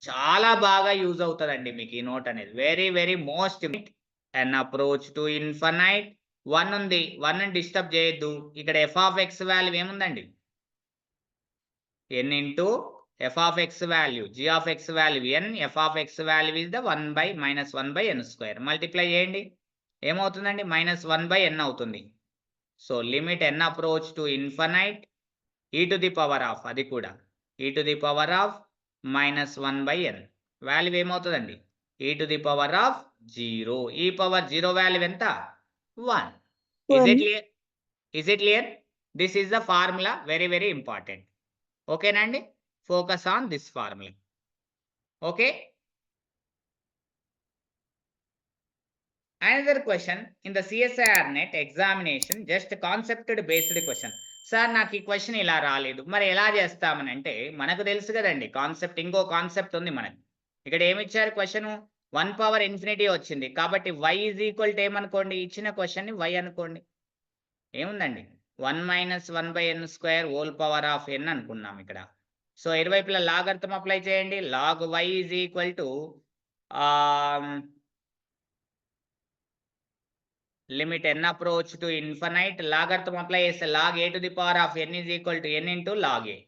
చాలా బాగా యూజ్ అవుతదండి మీకు ఈ నోట్ అనేది. Very very most an approach to infinite 1 ఉంది. 1ని డిస్టర్బ్ చేయొద్దు. ఇక్కడ f ఆఫ్ x వాల్యూ ఏముందండి? n into f of x value, g of x value n, f of x value is the 1 by -1 by n square. Multiply చేయండి. ఏమవుతుందండి? -1 by n అవుతుంది. So limit n approach to infinite e to the power of, అది కూడా e to the power of -1 by n. Value ఏమవుతుందండి? e to the power of 0. e power 0 value ఎంత? 1. Is it clear? Is it clear? This is the formula, very very important. Okay nandi? Focus on this formula. Okay? Another question in the CSIR net examination, just concept based question. Sir నాకు ఈ question ఇలా రాలేదు, మరి ఎలా చేస్తామని అంటే మనకు తెలుసు కదండి కాన్సెప్ట్. ఇంకో కాన్సెప్ట్ ఉంది మనకి. ఇక్కడ ఏమిచ్చారు క్వశ్చన్? 1 పవర్ ఇన్ఫినిటీ వచ్చింది కాబట్టి y ఈజ్ ఈక్వల్ టు ఏమనుకోండి? ఇచ్చిన క్వశ్చన్ ని y అనుకోండి. ఏముందండి? 1 minus 1 by n square whole power of n అనుకున్నాం ఇక్కడ. సో ఇరువైపులా లాగర్థం అప్లై చేయండి. log y is equal to limit n approach to infinite, logarithm apply చేస్తే log a to the power of n is equal to n into log a.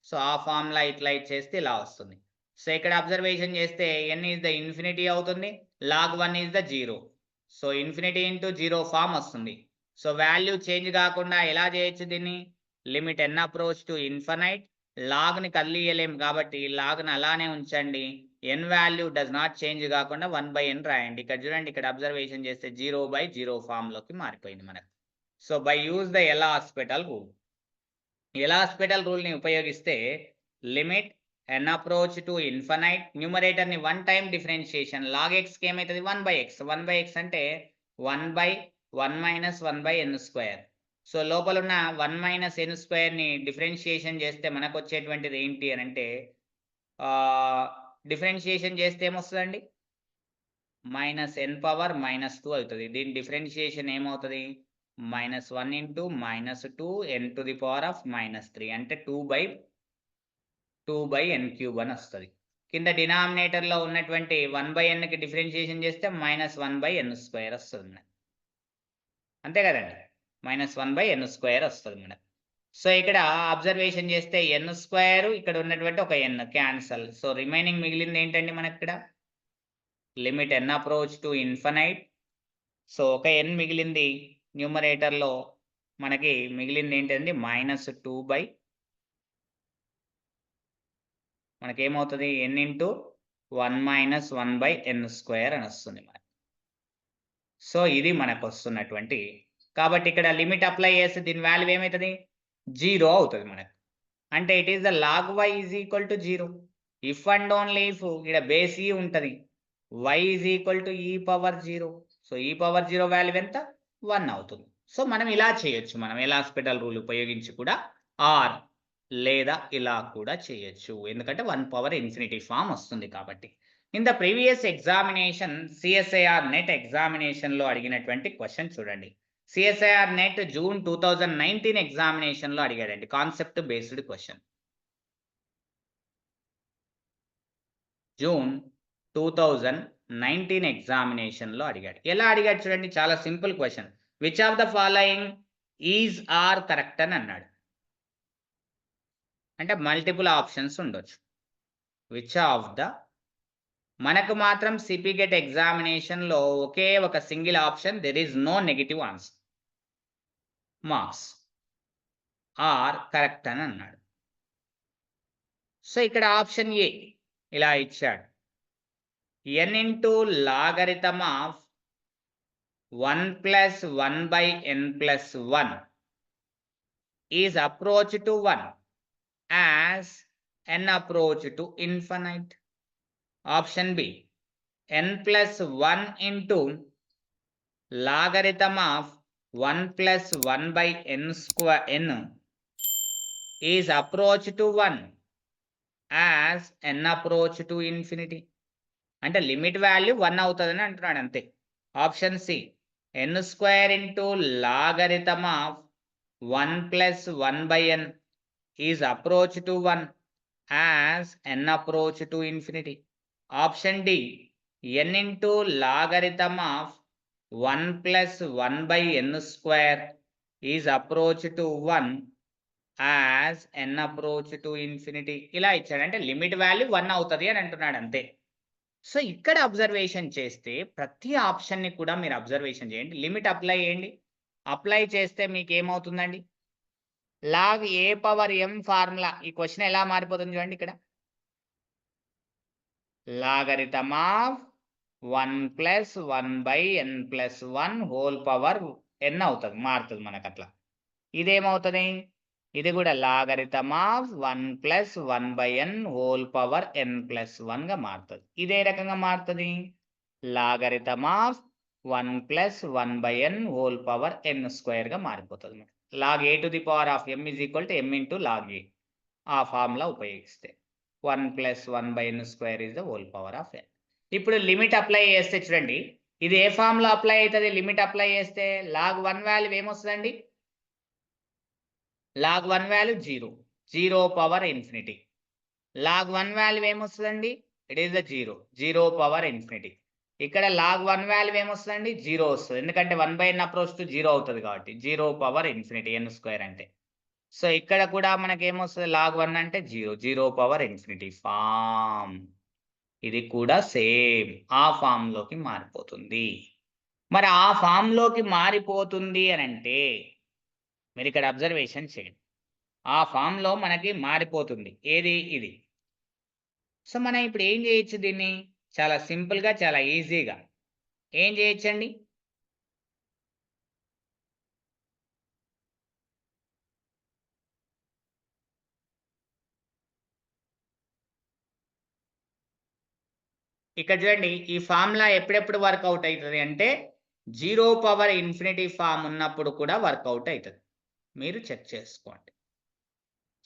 So ఆ formula ఇట్లా చేస్తే ఇలా వస్తుంది. So ఇక్కడ observation చేస్తే n is the infinity అవుతుంది, log 1 is the 0. So infinity into 0 form వస్తుంది. సో వాల్యూ చేంజ్ కాకుండా ఎలా చేయొచ్చు దీన్ని? Limit n approach to infinite, లాగ్ని కదిలియలేం కాబట్టి లాగ్ని అలానే ఉంచండి. n value does not change కాకుండా 1 by n రాయండి. ఇక్కడ చూడండి, ఇక్కడ అబ్జర్వేషన్ చేస్తే 0 by 0 ఫామ్లోకి మారిపోయింది మనకు. So by use the L Hospital rule. L Hospital రూల్ని ఉపయోగిస్తే limit n approach to infinite, న్యూమరేటర్ని 1 టైం డిఫరెన్షియేషన్, లాగ్ ఎక్స్కి ఏమవుతుంది? 1 by x. 1 by x అంటే 1 by 1 minus 1 by n square. So లోపల ఉన్న 1 minus n స్క్వేర్ని డిఫరెన్షియేషన్ చేస్తే మనకు వచ్చేటువంటిది ఏంటి అని అంటే డిఫరెన్షియేషన్ చేస్తే ఏమొస్తుందండి? -n పవర్ -2 అవుతుంది. దీని డిఫరెన్షియేషన్ ఏమవుతుంది? -1 into -2 n to the power of -3 అంటే 2 by n క్యూబ్ అని వస్తుంది. కింద డినామినేటర్లో ఉన్నటువంటి 1 by nకి డిఫరెన్షియేషన్ చేస్తే -1 by n స్క్వేర్ వస్తుంది. అంతే కదండి? -1 by n స్క్వేర్ వస్తుంది మనకు. సో ఇక్కడ అబ్జర్వేషన్ చేస్తే n స్క్వేర్, ఇక్కడ ఉన్నటువంటి ఒక n క్యాన్సల్. సో రిమైనింగ్ మిగిలింది ఏంటండి మనకి ఇక్కడ? Limit n approach to infinite. So ఒక n మిగిలింది న్యూమరేటర్లో. మనకి మిగిలింది ఏంటండి? -2 by మనకేమవుతుంది? n into 1 minus 1 by n square అని వస్తుంది మనకి. సో ఇది మనకు వస్తున్నటువంటి, కాబట్టి ఇక్కడ లిమిట్ అప్లై చేస్తే దీని వాల్యూ ఏమవుతుంది? 0 అవుతుంది మనకు. అంటే it is the log y is equal to 0. If and only if ఇక్కడ బేస్ e ఉంటుంది, y is equal to e power 0. So e power 0 value ఎంత? 1 అవుతుంది. సో మనం ఇలా చేయొచ్చు, మనం ఎల్ హాస్పిటల్ రూల్ ఉపయోగించి కూడా, ఆర్ లేదా ఇలా కూడా చేయొచ్చు, ఎందుకంటే 1 పవర్ ఇన్ఫినిటీ ఫామ్ వస్తుంది కాబట్టి. In the previous examination CSIR NET ఎగ్జామినేషన్లో అడిగినటువంటి క్వశ్చన్ చూడండి. సిఎస్ఐఆర్ నెట్ జూన్ 2019 ఎగ్జామినేషన్లో అడిగాడండి, కాన్సెప్ట్ బేస్డ్ క్వశ్చన్. జూన్ 2019 ఎగ్జామినేషన్లో అడిగాడు. ఎలా అడిగాడు చూడండి, చాలా simple question. Which of the following is are correct అని అన్నాడు. అంటే మల్టిపుల్ ఆప్షన్స్ ఉండొచ్చు. విచ్ ఆఫ్ ద, మనకు మాత్రం సిపిగెట్ ఎగ్జామినేషన్లో ఒకే ఒక single option, there is no negative answer, marks are correct అని అన్నాడు. సో ఇక్కడ ఆప్షన్ ఏ ఇలా ఇచ్చాడు, n into logarithm of 1 plus 1 by n plus 1 is approach to 1 as n approach to infinite. Option b, n plus 1 into logarithm of 1 plus 1 by n square n is approach to 1 as n approach to infinity. అంటే limit value 1 అవుతుందని అంటున్నాడు అంతే. Option c, n square into logarithm of 1 plus 1 by n is approach to 1 as n approach to infinity. Option d, n into logarithm of 1 plus 1 by n square is approach to 1 as n approach to infinity. ఇలా ఇచ్చాడు, అంటే limit value 1 అవుతుంది అని అంటున్నాడు అంతే. So ఇక్కడ observation చేస్తే ప్రతి ఆప్షన్ని కూడా మీరు అబ్జర్వేషన్ చేయండి, లిమిట్ అప్లై చేయండి. అప్లై చేస్తే మీకు ఏమవుతుందండి, log a power m formula, ఈ క్వశ్చన్ ఎలా మారిపోతుంది చూడండి ఇక్కడ, logarithm of 1 plus 1 by n plus 1 whole power n అవుతుంది, మారుతుంది మనకు అట్లా. ఇదేమవుతుంది, ఇది కూడా logarithm of 1 plus 1 by n whole power n plus 1 గా మారుతుంది. ఇదే రకంగా మారుతుంది, logarithm of 1 plus 1 by n whole power n square గా మారిపోతుంది. Log a to the power of m is equal to m into log A, ఆ formula ఉపయోగిస్తే 1 plus 1 by n square is the whole power of n. ఇప్పుడు limit apply చేస్తే చూడండి, ఇది ఏ formula apply అవుతుంది, లిమిట్ అప్లై చేస్తే log 1 value ఏమొస్తుందండి, log 1 value 0, 0 power infinity. Log 1 value ఏమొస్తుందండి, it is the 0, 0 power infinity. ఇక్కడ లాగ్ 1 వాల్యూ ఏమొస్తుందండి, 0 వస్తుంది, ఎందుకంటే 1 బై n అప్రోచ్ టు 0 అవుతుంది కాబట్టి, 0 పవర్ ఇన్ఫినిటీ n స్క్వేర్ అంటే. సో ఇక్కడ కూడా మనకి ఏమొస్తుంది, లాగ్ 1 అంటే 0, 0 పవర్ ఇన్ఫినిటీ ఫామ్. ఇది కూడా సేమ్ ఆ ఫామ్ లోకి మారిపోతుంది. మరి ఆ ఫామ్ లోకి మారిపోతుంది అని అంటే మీరు ఇక్కడ అబ్జర్వేషన్ చేయండి, ఆ ఫామ్ లో మనకి మారిపోతుంది ఏది, ఇది. సో మనం ఇప్పుడు ఏం చేయొచ్చు, దీన్ని చాలా సింపుల్ గా, చాలా ఈజీగా ఏం చేయొచ్చండి, ఇక్కడ చూడండి, ఈ ఫార్ములా ఎప్పుడెప్పుడు వర్కౌట్ అవుతుంది అంటే 0 పవర్ ఇన్ఫినిటీ ఫామ్ ఉన్నప్పుడు కూడా వర్కౌట్ అవుతుంది, మీరు చెక్ చేసుకోండి.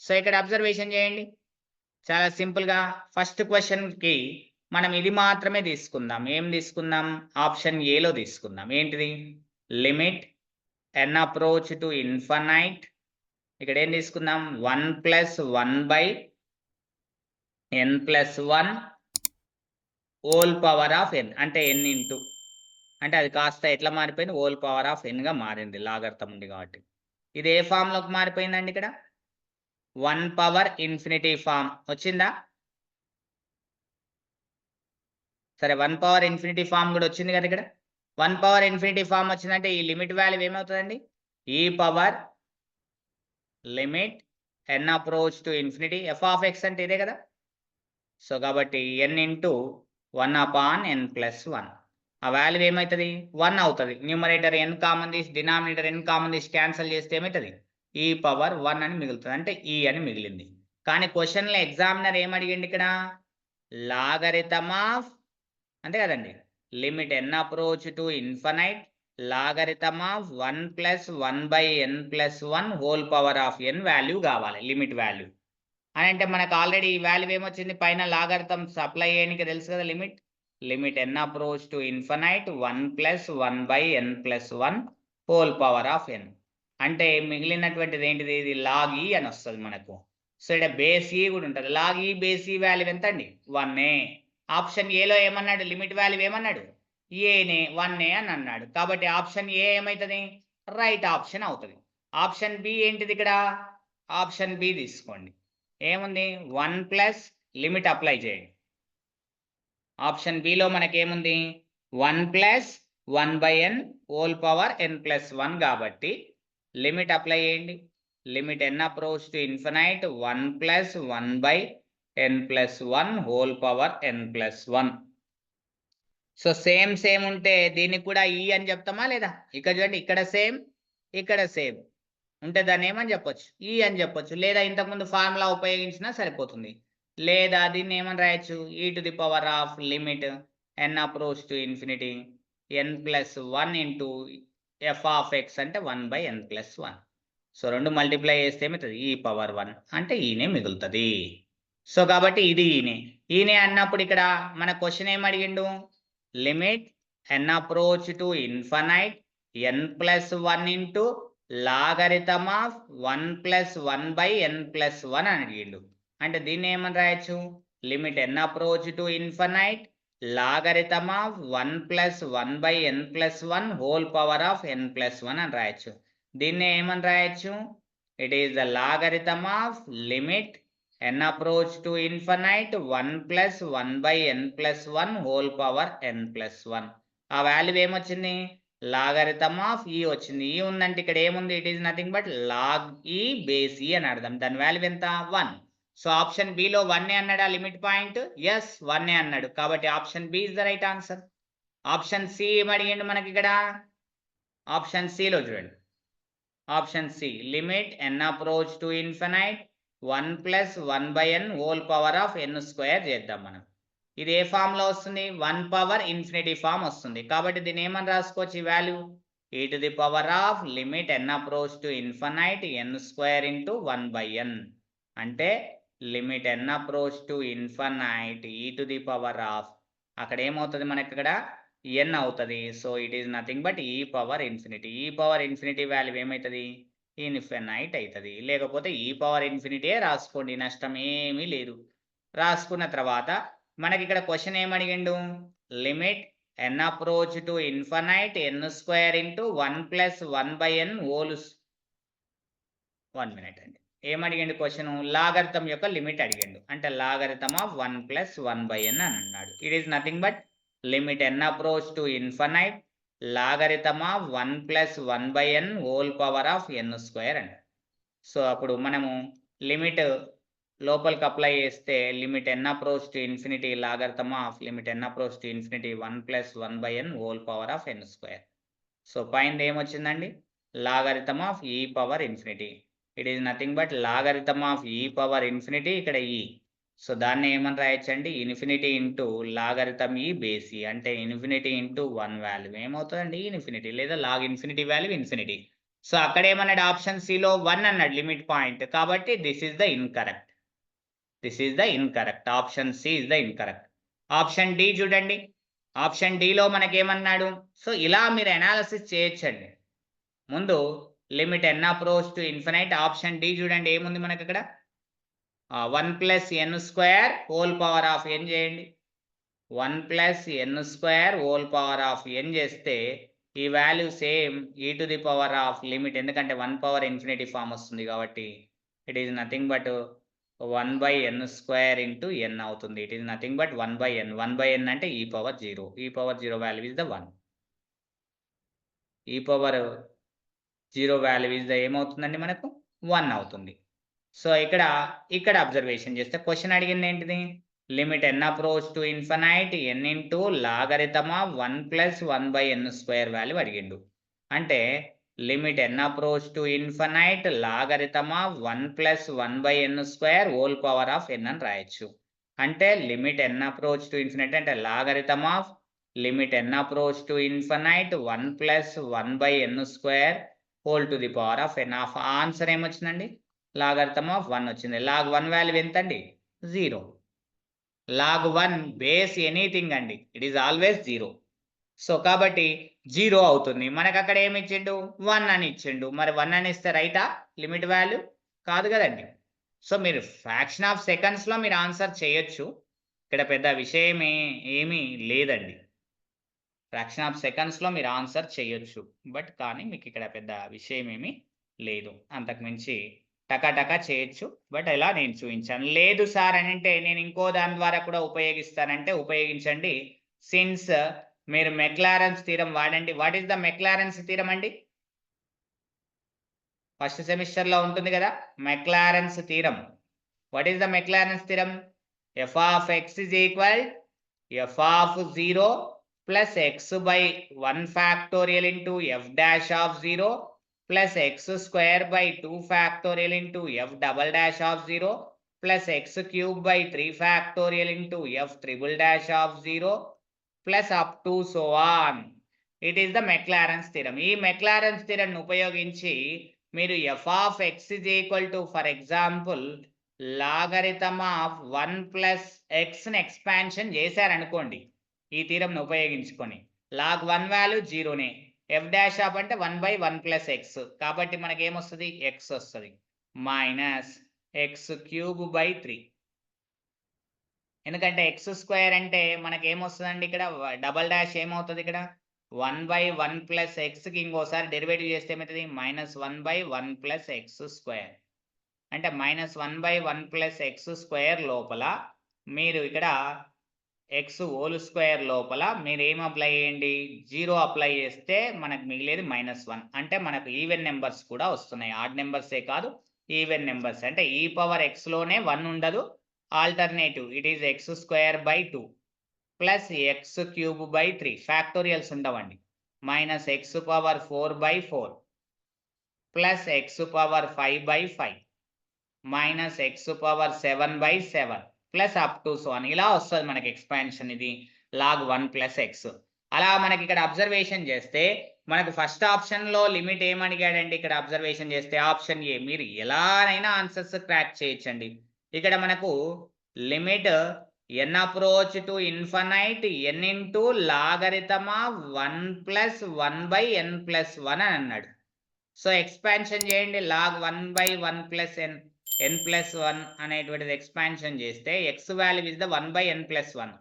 సో ఇక్కడ అబ్జర్వేషన్ చేయండి, చాలా సింపుల్గా ఫస్ట్ క్వశ్చన్కి మనం ఇది మాత్రమే తీసుకుందాం. ఏం తీసుకుందాం, ఆప్షన్ ఏలో తీసుకుందాం. ఏంటిది, limit n approach to infinite. ఇక్కడ ఏం తీసుకుందాం, 1 plus 1 by n plus 1 whole power of n, అంటే n ఇంటూ, అంటే అది కాస్త ఎట్లా మారిపోయింది, హోల్ పవర్ ఆఫ్ n గా మారింది, లాగర్థం ఉంది కాబట్టి. ఇది ఏ ఫామ్ లోకి మారిపోయిందండి, ఇక్కడ 1 పవర్ ఇన్ఫినిటీ ఫామ్ వచ్చిందా, సరే 1 పవర్ ఇన్ఫినిటీ ఫామ్ కూడా వచ్చింది కదా. ఇక్కడ 1 పవర్ ఇన్ఫినిటీ ఫామ్ వచ్చిందంటే ఈ లిమిట్ వాల్యూ ఏమవుతుందండి, ఈ power limit n approach to infinity, f of x అంటే ఇదే కదా. సో కాబట్టి n into 1 upon n plus 1, ఆ వాల్యూ ఏమవుతుంది, 1 అవుతుంది. న్యూమరేటర్ n కామన్ తీసి డినామినేటర్ n కామన్ తీసి క్యాన్సిల్ చేస్తే ఏమవుతుంది, ఈ పవర్ 1 అని మిగులుతుంది, అంటే ఈ అని మిగిలింది. కానీ క్వశ్చన్లో ఎగ్జామినర్ ఏమడిగిండు ఇక్కడ, లాగరిథమ్ ఆఫ్ అంతే కదండి, limit n approach to infinite logarithm of 1 + 1/n + 1 whole power of n value కావాలి, లిమిట్ వాల్యూ అని. అంటే మనకు ఆల్రెడీ ఈ వాల్యూ ఏమొచ్చింది, పైన లాగరిథమ్ అప్లై చేయడానికి తెలుసు కదా, limit n approach to infinite 1 + 1/n + 1 whole power of n. అంటే మిగిలినటువంటిది ఏంటిది, ఇది లాగ్ ఈ అని వస్తుంది మనకు. సో ఇక్కడ బేస్ ఈ కూడా ఉంటుంది, లాగ్ ఈ బేస్ ఈ వాల్యూ ఎంత అండి, 1a. ఆప్షన్ ఏలో ఏమన్నాడు, లిమిట్ వాల్యూ ఏమన్నాడు, ఏనే 1a అని అన్నాడు. కాబట్టి ఆప్షన్ ఏ ఏమవుతుంది, రైట్ ఆప్షన్ అవుతుంది. ఆప్షన్ బి ఏంటిది ఇక్కడ, ఆప్షన్ బి తీసుకోండి, ఏముంది 1 ప్లస్ లిమిట్ అప్లై చేయండి. ఆప్షన్ బిలో మనకేముంది 1 + 1/n హోల్ పవర్ n + 1 కాబట్టి లిమిట్ అప్లై చేయండి. Limit n approach to infinite 1 + 1/n + 1 whole power n + 1. So same ఉంటే దీనికి కూడా ఈ అని చెప్తామా లేదా, ఇక్కడ చూడండి, ఇక్కడ సేమ్ ఇక్కడ సేమ్ ఉంటే దాన్ని ఏమని చెప్పొచ్చు, ఈ అని చెప్పొచ్చు, లేదా ఇంతకుముందు ఫార్ములా ఉపయోగించినా సరిపోతుంది. లేదా దీన్ని ఏమని రాయొచ్చు, e⁻⁴ limit n approach to infinity n + 1 into f(x) అంటే 1/n + 1. సో 2 మల్టిప్లై చేస్తే ఏమవుతుంది, e⁻1 అంటే ఈనే మిగులుతుంది. సో కాబట్టి ఇది ఈనే అన్నప్పుడు ఇక్కడ మన క్వశ్చన్ ఏం అడిగిండు, limit n approach to infinite n + 1 into logarithm of 1 + 1/n + 1 అని అడిగిండు. అంటే దీన్ని ఏమని రాయొచ్చు, limit n approach to infinite logarithm of 1 + 1/n + 1 whole power of n + 1 అని రాయొచ్చు. దీన్ని ఏమని రాయొచ్చు, it is the logarithm of limit n approach to infinite 1 + 1/n + 1 whole power n + 1. ఆ వాల్యూ ఏమొచ్చింది, లాగరిథమ్ ఆఫ్ ఈ వచ్చింది. ఈ ఉందంటే ఇక్కడ ఏముంది, it is nothing but log e base e అని అర్థం. దాని వాల్యూ ఎంత, 1. సో ఆప్షన్ బిలో 1 అన్నాడు ఆ లిమిట్ పాయింట్, ఎస్ 1 అన్నాడు. కాబట్టి option B is the right answer. Option C ఏమడిగిండు మనకి ఇక్కడ, ఆప్షన్ సిలో చూడండి, option C limit n approach to infinite 1 + 1/n whole power of n² చేద్దాం మనం. ఇది ఏ ఫామ్ లో వస్తుంది, 1 పవర్ ఇన్ఫినిటీ ఫామ్ వస్తుంది. కాబట్టి దీన్ని ఏమని రాసుకోవచ్చు, ఈ value e⁻⁴ limit n approach to infinite n² into 1/n. అంటే limit n approach to infinite e⁻⁴ అక్కడ ఏమవుతుంది మనకి, ఇక్కడ n అవుతుంది. So it is nothing but e⁻∞. Value ఏమవుతుంది, ఇన్ఫినైట్ అవుతుంది. లేకపోతే e⁻∞ రాసుకోండి, నష్టం ఏమీ లేదు. రాసుకున్న తర్వాత మనకి ఇక్కడ క్వశ్చన్ ఏమడిగిండు, limit n approach to infinite n² into 1 + 1/n holes 1 minute అండి. ఏమడిగిండు క్వశ్చన్, లాగరిథమ్ యొక్క లిమిట్ అడిగిండు. అంటే లాగరిథమ్ ఆఫ్ 1 + 1/n అని అన్నాడు. It is nothing but limit n approach to infinite logarithm of 1 + 1/n whole power of n² అండి. సో అప్పుడు మనము లిమిట్ లోపలికి అప్లై చేస్తే limit n approach to infinity logarithm of limit n approach to infinity 1 + 1/n whole power of n². So పైన ఏమొచ్చిందండి, logarithm of e⁻∞. It is nothing but logarithm of e⁻∞, ఇక్కడ e. సో దాన్ని ఏమని రాయొచ్చండి, infinity into logarithm e base e. అంటే infinity into 1 value ఏమవుతుందండి, infinity, లేదా log infinity value infinity. So అక్కడ ఏమన్నాడు, ఆప్షన్ సిలో 1 అన్నాడు లిమిట్ పాయింట్. కాబట్టి this is the incorrect. Option C is the incorrect. Option D చూడండి, ఆప్షన్ డిలో మనకేమన్నాడు, సో ఇలా మీరు అనాలిసిస్ చేయొచ్చండి. ముందు limit n approach to infinite, option D చూడండి ఏముంది మనకి ఇక్కడ, 1 + n² whole power of n చేయండి. 1 + n² whole power of n చేస్తే ఈ వాల్యూ సేమ్ e⁻⁴ లిమిట్, ఎందుకంటే 1 పవర్ ఇన్ఫినిటీ ఫామ్ వస్తుంది కాబట్టి it is nothing but 1/n² into n అవుతుంది. It is nothing but 1/n. 1/n అంటే e⁻0. e⁻0 value is the 1. e⁻0 value is the ఏమవుతుందండి మనకు 1 అవుతుంది. సో ఇక్కడ అబ్జర్వేషన్ చేస్తే క్వశ్చన్ అడిగింది ఏంటిది, limit n approach to infinite n into logarithm of 1 + 1/n² value అడిగిండు. అంటే limit n approach to infinite logarithm of 1 plus 1 by n square whole power of n అని రాయొచ్చు. అంటే limit n approach to infinite అంటే logarithm of limit n approach to infinite 1 plus 1 by n square whole to the power of n. Of answer ఏమొచ్చిందండి? Logarithm of 1 వచ్చింది. Log 1 value ఎంతండి? 0. Log 1 base anything అండి, it is always 0. So కాబట్టి 0 అవుతుంది. మనకు అక్కడ ఏమి ఇచ్చిండు? 1 అని ఇచ్చిండు. మరి 1 అని ఇస్తే రైటా లిమిట్ వాల్యూ? కాదు కదండి. సో మీరు ఫ్రాక్షన్ ఆఫ్ సెకండ్స్లో మీరు ఆన్సర్ చేయొచ్చు. ఇక్కడ పెద్ద విషయం ఏమీ లేదండి. ఫ్రాక్షన్ ఆఫ్ సెకండ్స్లో మీరు ఆన్సర్ చేయొచ్చు, బట్ కానీ మీకు ఇక్కడ పెద్ద విషయం ఏమీ లేదు. అంతకు మించి టకాటకా చేయొచ్చు, బట్ ఎలా నేను చూపించాను. లేదు సార్ అని అంటే నేను ఇంకో దాని ద్వారా కూడా ఉపయోగిస్తానంటే ఉపయోగించండి. సిన్స్ మీరు మెక్లారెన్స్ థీరం వాడండి. What is the Maclaurin's theorem అండి? ఫస్ట్ సెమిస్టర్లో ఉంటుంది కదా Maclaurin's theorem. What is the Maclaurin's theorem? F of X is equal F of 0 plus X by 1 factorial into F dash of 0 plus X square by 2 factorial into F double dash of 0 plus X cube by 3 factorial into F triple dash of 0 plus up to so on. It is the Maclaurin's theorem. ఈ Maclaurin's theorem ఉపయోగించి మీరు F of X is equal to for example logarithm of 1 plus ఎక్స్ని expansion చేశారనుకోండి ఈ థీరంను ఉపయోగించుకొని. Log 1 value 0నే, F dash of అంటే 1 బై 1 ప్లస్ ఎక్స్, కాబట్టి మనకి ఏమొస్తుంది? ఎక్స్ వస్తుంది. మైనస్ ఎక్స్ క్యూబ్ బై 3, ఎందుకంటే ఎక్స్ స్క్వేర్ అంటే మనకి ఏమొస్తుందండి ఇక్కడ డబల్ డాష్ ఏమవుతుంది ఇక్కడ 1 బై 1 ప్లస్ ఎక్స్కి ఇంకోసారి డెరివేటివ్ చేస్తే ఏమవుతుంది? Minus 1 by 1 plus X square, అంటే minus 1 by 1 plus X square లోపల మీరు ఇక్కడ ఎక్స్ హోల్ స్క్వేర్ లోపల మీరు ఏం అప్లై చేయండి? 0 అప్లై చేస్తే మనకు మిగిలేది -1. అంటే మనకు ఈవెన్ నెంబర్స్ కూడా వస్తున్నాయి, ఆడ్ నెంబర్సే కాదు ఈవెన్ నెంబర్స్. అంటే ఈ పవర్ ఎక్స్లోనే 1 ఉండదు, alternative it is X square by 2 plus X cube by 3, factorials ఉండవండి, minus X power 4 by 4 plus X power 5 by 5 minus X power 7 by 7 plus up to so అని ఇలా వస్తుంది మనకి ఎక్స్పాన్షన్. ఇది లాగ్ 1 ప్లస్ ఎక్స్. అలా మనకి ఇక్కడ observation చేస్తే మనకు ఫస్ట్ ఆప్షన్లో లిమిట్ ఏమడిగాడండి? ఇక్కడ అబ్జర్వేషన్ చేస్తే ఆప్షన్ ఏ. మీరు ఎలానైనా ఆన్సర్స్ క్రాక్ చేయొచ్చండి. ఇక్కడ మనకు limit n approach to infinite n into logarithm of 1 plus 1 by n plus 1 అని అన్నాడు. సో ఎక్స్పాన్షన్ చేయండి, log 1 by 1 plus n plus 1 అనేటువంటిది ఎక్స్పాన్షన్ చేస్తే x value is the 1 by n plus 1.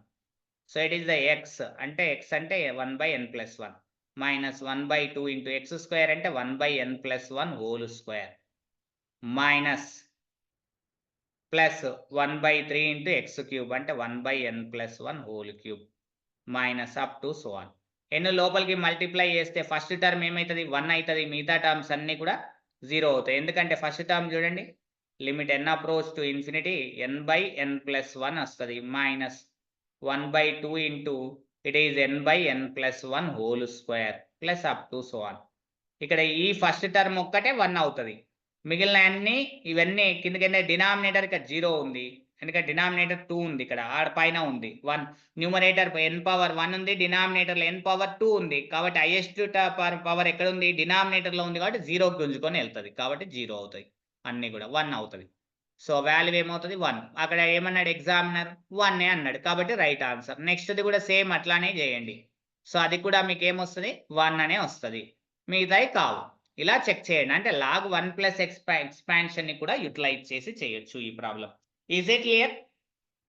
So it is the x అంటే x అంటే 1 by n plus 1 minus 1 by 2 into x square అంటే 1 by n plus 1 whole square minus plus 1 by 3 into X cube అంటే 1 by n plus 1 whole cube minus up to so on. n లోపలికి multiply చేస్తే first term ఏమవుతుంది? 1 అవుతుంది, మిగతా terms అన్నీ కూడా 0 అవుతాయి. ఎందుకంటే ఫస్ట్ టర్మ్ చూడండి limit n approach to infinity n by n plus 1 వస్తుంది, minus 1 by 2 into it is n by n plus 1 whole square plus up to so on. ఇక్కడ ఈ ఫస్ట్ టర్మ్ ఒక్కటే 1 అవుతుంది, మిగిలిన అన్ని ఇవన్నీ కిందకైనా డినామినేటర్ ఇక్కడ 0 ఉంది, ఎందుకంటే డినామినేటర్ 2 ఉంది, ఇక్కడ ఆడ పైన ఉంది 1, న్యూమరేటర్ n పవర్ 1 ఉంది, డినామినేటర్లో n పవర్ 2 ఉంది, కాబట్టి హైయెస్ట్ పవర్ ఎక్కడ ఉంది? డినామినేటర్లో ఉంది, కాబట్టి 0కి గుంజుకొని వెళ్తుంది, కాబట్టి 0 అవుతాయి, అన్నీ కూడా 1 అవుతుంది. సో వాల్యూ ఏమవుతుంది? 1. అక్కడ ఏమన్నాడు ఎగ్జామినర్? 1 అన్నాడు, కాబట్టి రైట్ ఆన్సర్. నెక్స్ట్ది కూడా సేమ్ అట్లానే చేయండి. సో అది కూడా మీకు ఏమొస్తుంది? 1 అనే వస్తుంది, మిగతాయి కావు. ఇలా చెక్ చేయండి. అంటే లాగ్ 1 ప్లస్ ఎక్స్పాన్షన్ని కూడా యూటిలైజ్ చేసి చేయొచ్చు ఈ ప్రాబ్లం. Is it clear?